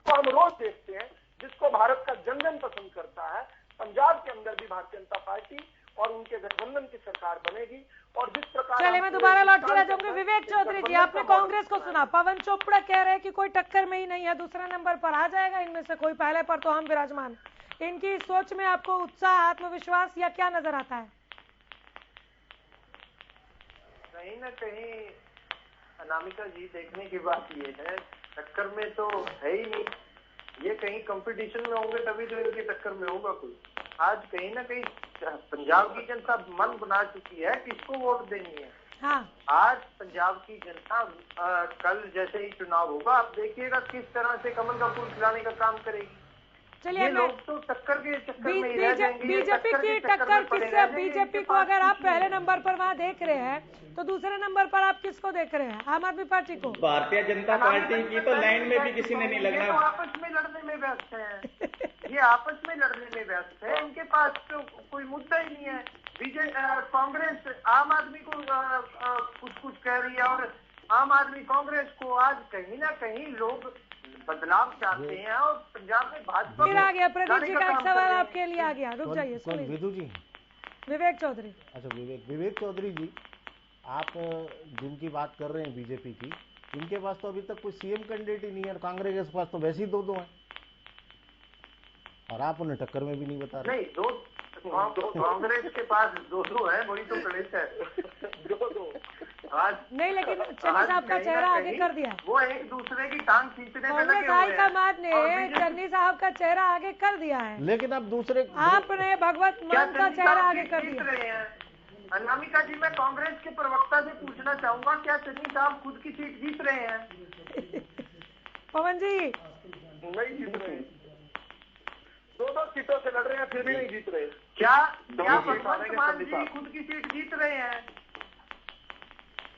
तो हम रोज देखते हैं, जिसको भारत का जन जन पसंद करता है। पंजाब के अंदर भी भारतीय जनता पार्टी और उनके गठबंधन की सरकार बनेगी। और जिस प्रकार, चलिए मैं दोबारा लौट के आ जाऊंगी। विवेक चौधरी जी, आपने कांग्रेस को सुना, पवन चोपड़ा कह रहे हैं कि कोई टक्कर में ही नहीं है, दूसरा नंबर पर आ जाएगा इनमें से कोई, पहले पर तो हम विराजमान। इनकी सोच में आपको उत्साह, आत्मविश्वास या क्या नजर आता है? कहीं ना कहीं अनामिका जी, देखने की बात ये है, टक्कर में तो है ही नहीं ये। कहीं कंपटीशन में होंगे तभी तो इनकी टक्कर में होगा कोई। आज कहीं ना कहीं पंजाब की जनता मन बना चुकी है किसको वोट देनी है। आज पंजाब की जनता कल जैसे ही चुनाव होगा, आप देखिएगा किस तरह से कमल का फूल खिलाने का काम करेगी। चलिए लोग तो टक्कर के चक्कर में ही रह जाएंगे। बीजेपी की टक्कर किससे? बीजेपी को अगर आप पहले नंबर पर वहाँ देख रहे हैं तो दूसरे नंबर पर आप किसको देख रहे हैं? आम आदमी पार्टी को? भारतीय जनता पार्टी की तो लाइन में भी किसी ने नहीं लगना। तो आपस में लड़ने में व्यस्त है, ये आपस में लड़ने में व्यस्त है, इनके पास तो कोई मुद्दा ही नहीं है। कांग्रेस आम आदमी को कुछ कह रही है और आम आदमी कांग्रेस को। आज कहीं ना कहीं लोग बदलाव चाहते हैं और पंजाब में भाजपा फिर आ गया। प्रदीप जी का एक सवाल आपके लिए आ गया, रुक जाइए सुनिए। विधु जी, विवेक चौधरी। अच्छा विवेक चौधरी जी, आप जिनकी बात कर रहे हैं बीजेपी की, इनके पास तो अभी तक कोई सीएम कैंडिडेट ही नहीं है, कांग्रेस के पास तो वैसे ही 2-2 हैं और आप उन्हें टक्कर में भी नहीं बता रहे। नहीं, कांग्रेस के पास 2-2 है, वही तो कलेश है। 2-2 आज नहीं, लेकिन चन्नी साहब का चेहरा आगे कर दिया। वो एक दूसरे की टांग खींचने में लगे हुए हैं। कांग्रेस हाईकमान ने चन्नी साहब का चेहरा आगे कर दिया है, लेकिन अब दूसरे आपने भगवत मान का चेहरा आगे कर दिया। अनामिका जी, मैं कांग्रेस के प्रवक्ता से पूछना चाहूंगा, क्या चन्नी साहब खुद की सीट जीत रहे हैं? पवन जी नहीं जीत रहे, 2-2 सीटों से लड़ रहे हैं फिर भी नहीं जीत रहे। क्या भगवंत मान जी खुद की सीट जीत रहे हैं?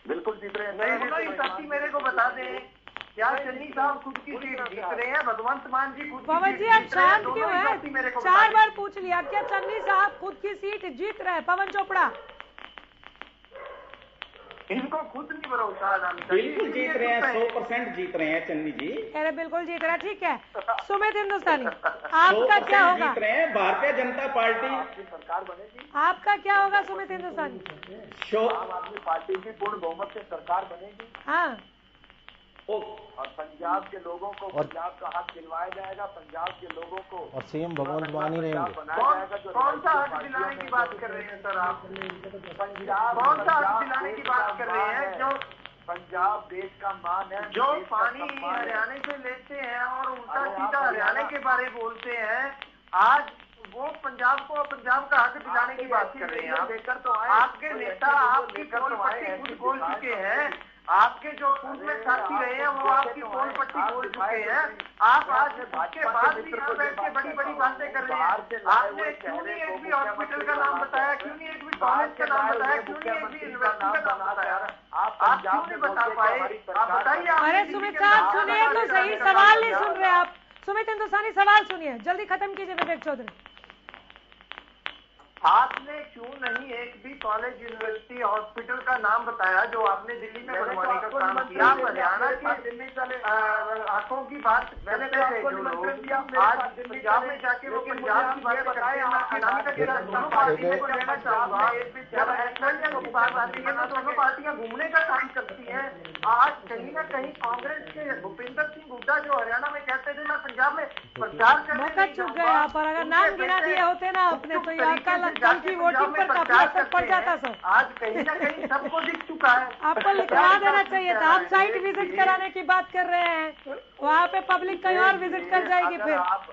बिल्कुल जीत रहे हैं। नहीं, साथी मेरे को बता दें, क्या चन्नी साहब खुद की सीट जीत रहे हैं? भगवंत मान जी खुद पवन जी आप शांत क्यों हैं? 4 बार पूछ लिया, क्या चन्नी साहब खुद की सीट जीत रहे हैं? पवन चोपड़ा, इनको खुद नहीं भरोसा। बिल्कुल जीत रहे हैं, 100% जीत रहे हैं चन्नी जी। अरे बिल्कुल जीत रहे हैं, ठीक है। सुमित हिंदुस्तानी, आपका क्या होगा? जीत रहे हैं, भारतीय जनता पार्टी की सरकार बनेगी। आपका क्या होगा सुमित हिंदुस्तानी? आम आदमी पार्टी की पूर्ण बहुमत से सरकार बनेगी। हाँ, और पंजाब के लोगों को पंजाब का हक दिलवाया जाएगा, पंजाब के लोगों को और सीएम भगवंत मान ही रहेंगे। कौन सा हक दिलाने की बात कर रहे हैं सर आप? पंजाब कौन सा हक दिलाने की बात कर रहे हैं? जो पंजाब देश का मान है, जो पानी हरियाणा से लेते हैं और उल्टा सीधा हरियाणा के बारे में बोलते हैं, आज वो पंजाब को पंजाब का हक दिलाने की बात कर रहे हैं आप। लेकर तो आए, आपके नेता आपकी पोल पट्टी खुद बोल चुके हैं, आपके जो पूर्व में साथी रहे हैं वो आपकी पोल पट्टी बोल चुके हैं। आप आज उसके बाद भी यहाँ बैठ के बड़ी बड़ी बातें कर रहे हैं। आपने क्यों नहीं एक भी हॉस्पिटल का नाम बताया, क्यों नहीं एक भी कॉलेज का नाम बताया, क्यों नहीं एक भी यूनिवर्सिटी का नाम बताया? आप क्यों नहीं बता पाए? आप बताइए। अरे सुमित साहब सुनिए तो सही, सवाल नहीं सुन रहे आप। सुमित हिंदुस्तानी सवाल सुनिए, जल्दी खत्म कीजिए विवेक चौधरी। आपने क्यों नहीं एक भी कॉलेज, यूनिवर्सिटी, हॉस्पिटल का नाम बताया जो आपने दिल्ली में बनवाने का काम किया? आप हरियाणा के दिल्ली चले आंखों की बात करते थे जो लोग, आज पंजाब में जाके वो पंजाब की बात बताए। दोनों पार्टियों को लेना चाहूंगा, जब एसएल की बात आती है तो दोनों पार्टियां घूमने का काम करती हैं। आज कहीं ना कहीं कांग्रेस के भूपिंदर सिंह हुड्डा जो हरियाणा में कहते थे मैं पंजाब में प्रचार करने चुक गए आप, और अगर नाम गिना दिए होते ना आपने तो आपका कल की वोटिंग पर काफी असर पड़ जाता सर। आज कहीं ना कहीं सबको दिख चुका है। आपको लिखवा देना चाहिए था। आप साइट विजिट कराने की बात कर रहे हैं, वहाँ पे पब्लिक कहीं और विजिट कर जाएगी। फिर आप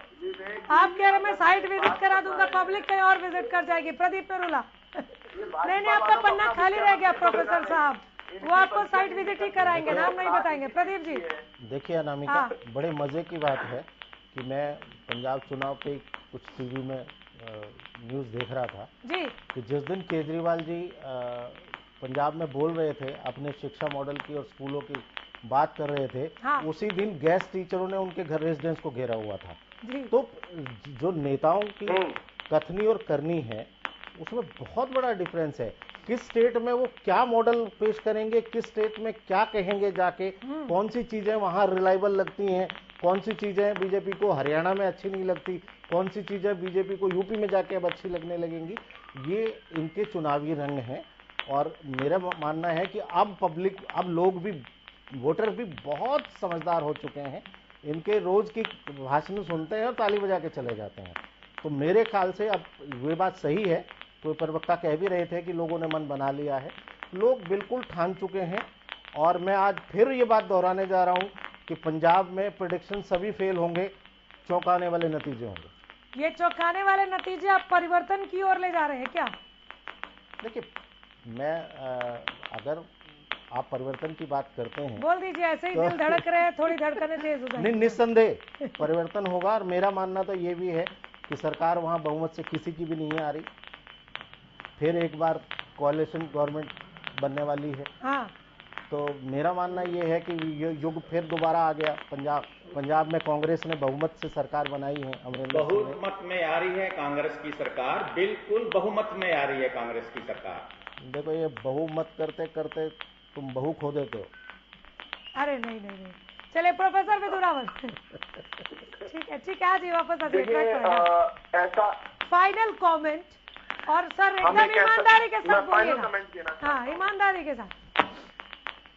कह रहे मैं साइट विजिट करा दूंगा, पब्लिक कहीं और विजिट कर जाएगी। प्रदीप पेरुला नहीं, आपका पन्ना खाली रह गया प्रोफेसर साहब, वो आपको साइट विजिट ही कराएंगे, नाम नहीं बताएंगे। प्रदीप जी देखिए अनामिका, बड़े मजे की बात है कि मैं पंजाब चुनाव पे कुछ टीवी में न्यूज़ देख रहा था जी कि जिस दिन केजरीवाल जी पंजाब में बोल रहे थे अपने शिक्षा मॉडल की और स्कूलों की बात कर रहे थे, हाँ। उसी दिन गेस्ट टीचरों ने उनके घर रेजिडेंस को घेरा हुआ था। जी। तो जो नेताओं की कथनी और करनी है उसमें बहुत बड़ा डिफरेंस है। किस स्टेट में वो क्या मॉडल पेश करेंगे, किस स्टेट में क्या कहेंगे जाके, कौन सी चीजें वहां रिलायबल लगती हैं, कौन सी चीजें बीजेपी को हरियाणा में अच्छी नहीं लगती, कौन सी चीजें बीजेपी को यूपी में जाके अब अच्छी लगने लगेंगी, ये इनके चुनावी रंग हैं। और मेरा मानना है कि अब पब्लिक, अब लोग भी, वोटर भी बहुत समझदार हो चुके हैं। इनके रोज की भाषण सुनते हैं और ताली बजा के चले जाते हैं। तो मेरे ख्याल से अब ये बात सही है, तो प्रवक्ता कह भी रहे थे कि लोगों ने मन बना लिया है, लोग बिल्कुल ठान चुके हैं। और मैं आज फिर ये बात दोहराने जा रहा हूं कि पंजाब में प्रेडिक्शन सभी फेल होंगे, चौंकाने वाले नतीजे होंगे। ये चौंकाने वाले नतीजे आप परिवर्तन की ओर ले जा रहे हैं क्या? देखिए, मैं अगर आप परिवर्तन की बात करते हैं, बोल दीजिए, ऐसे ही दिल धड़क रहे हैं, थोड़ी धड़कने तेज हो जाएंगी। नहीं, निस्संदेह परिवर्तन होगा। और मेरा मानना तो ये भी है कि सरकार वहां बहुमत से किसी की भी नहीं आ रही, फिर एक बार कोalition गवर्नमेंट बनने वाली है। हाँ। तो मेरा मानना ये है कि ये युग फिर दोबारा आ गया। पंजाब में कांग्रेस ने बहुमत से सरकार बनाई है। अमरिंदर सिंह ने बहुमत में आ रही है कांग्रेस की सरकार, बिल्कुल बहुमत में आ रही है कांग्रेस की सरकार। देखो, ये बहुमत करते करते तुम बहू खो देते हो। अरे नहीं नहीं नहीं, चले प्रोफेसर विदुरावल ठीक है आज ही वापस आते हैं। ऐसा फाइनल कमेंट, और सर एकदम ईमानदारी के साथ बोलिएगा। हाँ, ईमानदारी के साथ।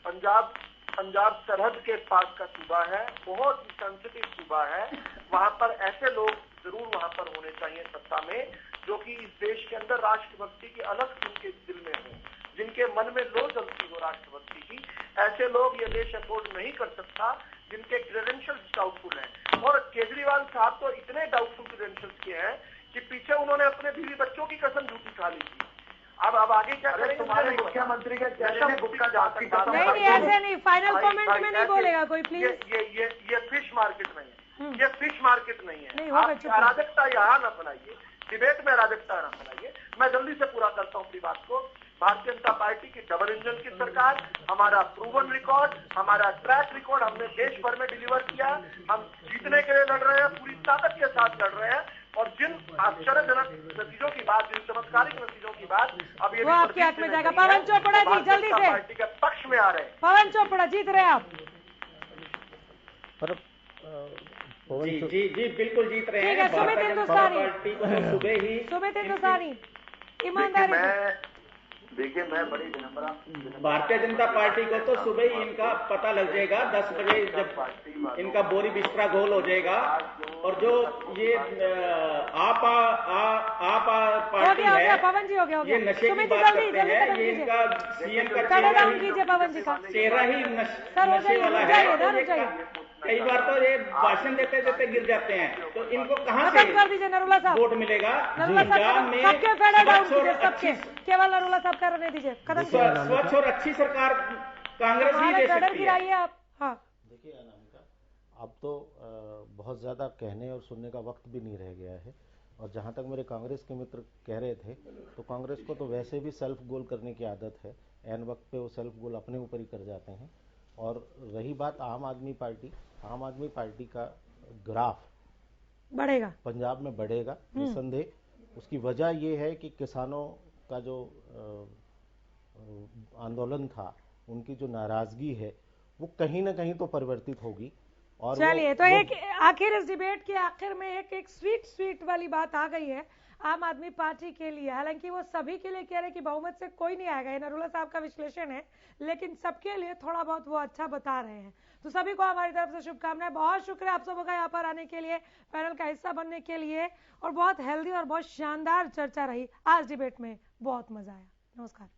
पंजाब सरहद के पास का सूबा है, बहुत ही सेंसिटिव सूबा है। वहां पर ऐसे लोग जरूर वहां पर होने चाहिए सत्ता में जो कि इस देश के अंदर राष्ट्रभक्ति की अलग उनके दिल में हो, जिनके मन में लो जलती हो राष्ट्रभक्ति की। ऐसे लोग ये देश अफोर्ड नहीं कर सकता जिनके क्रेडेंशियल्स डाउटफुल हैं। और केजरीवाल साहब तो इतने डाउटफुल क्रेडेंशियल्स के हैं कि पीछे उन्होंने अपने बीवी बच्चों की कसम झूठी खा ली थी। अब आगे क्या करें? तुम्हारे मुख्यमंत्री के नहीं, ऐसे नहीं, फाइनल कमेंट में नहीं बोलेगा कोई, प्लीज। ये फिश मार्केट नहीं है, ये फिश मार्केट नहीं है। आप अराजकता यहाँ न फैलाइए, डिबेट में अराजकता न फैलाइए। मैं जल्दी से पूरा करता हूँ अपनी बात को। भारतीय जनता पार्टी की डबल इंजन की सरकार, हमारा प्रूवन रिकॉर्ड, हमारा ट्रैक रिकॉर्ड हमने देश भर में डिलीवर किया। हम जीतने के लिए लड़ रहे हैं, पूरी ताकत के साथ लड़ रहे हैं। और जिन आश्चर्यजनक नतीजों की बात, जिन चमत्कारिक नतीजों की बात अब ये आपके हाथ में जाएगा। पवन चोपड़ा जी जल्दी से पार्टी के पक्ष में आ रहे हैं। पवन चोपड़ा जीत रहे आप। पर जी बिल्कुल जीत रहे हैं। सुमित हिंदुस्तानी, सुबह ही सुमित हिंदुस्तानी ईमानदारी। देखिए मैं बड़ी विनम्रता, भारतीय जनता पार्टी को तो सुबह ही इनका पता लग जाएगा 10 बजे, जब इनका बोरी बिस्तरा गोल हो जाएगा। और जो ये आप पार्टी है, पवन जी हो गया, ये नशे की बात करते हैं, ये इनका सीएम का चेहरा ही नशे वाला है। कई बार तो ये भाषण देते देते गिर जाते हैं, तो इनको कहाँ से कर दीजिए नरूला साहब, वोट मिलेगा? पंजाब में सबके केवल नरूला साहब करने दीजिए, स्वच्छ और अच्छी सरकार कांग्रेस ही दे सकती है। आप हाँ देखिए अनामिका, अब तो बहुत ज्यादा कहने और सुनने का वक्त भी नहीं रह गया है। और जहां तक मेरे कांग्रेस के मित्र कह रहे थे, तो कांग्रेस को तो वैसे भी सेल्फ गोल करने की आदत है, एन वक्त पे वो सेल्फ गोल अपने ऊपर ही कर जाते हैं। और रही बात आम आदमी पार्टी का ग्राफ बढ़ेगा, पंजाब में बढ़ेगा निसंदेह। उसकी वजह ये है कि किसानों का जो आंदोलन था, उनकी जो नाराजगी है, वो कहीं ना कहीं तो परिवर्तित होगी। और चलिए, तो एक आखिर इस डिबेट के आखिर में एक स्वीट वाली बात आ गई है आम आदमी पार्टी के लिए। हालांकि वो सभी के लिए कह रहे कि बहुमत से कोई नहीं आएगा, ये नरूला साहब का विश्लेषण है, लेकिन सबके लिए थोड़ा बहुत वो अच्छा बता रहे हैं। तो सभी को हमारी तरफ से शुभकामनाएं। बहुत शुक्रिया आप सबका यहाँ पर आने के लिए, पैनल का हिस्सा बनने के लिए, और बहुत हेल्दी और बहुत शानदार चर्चा रही आज डिबेट में, बहुत मजा आया। नमस्कार।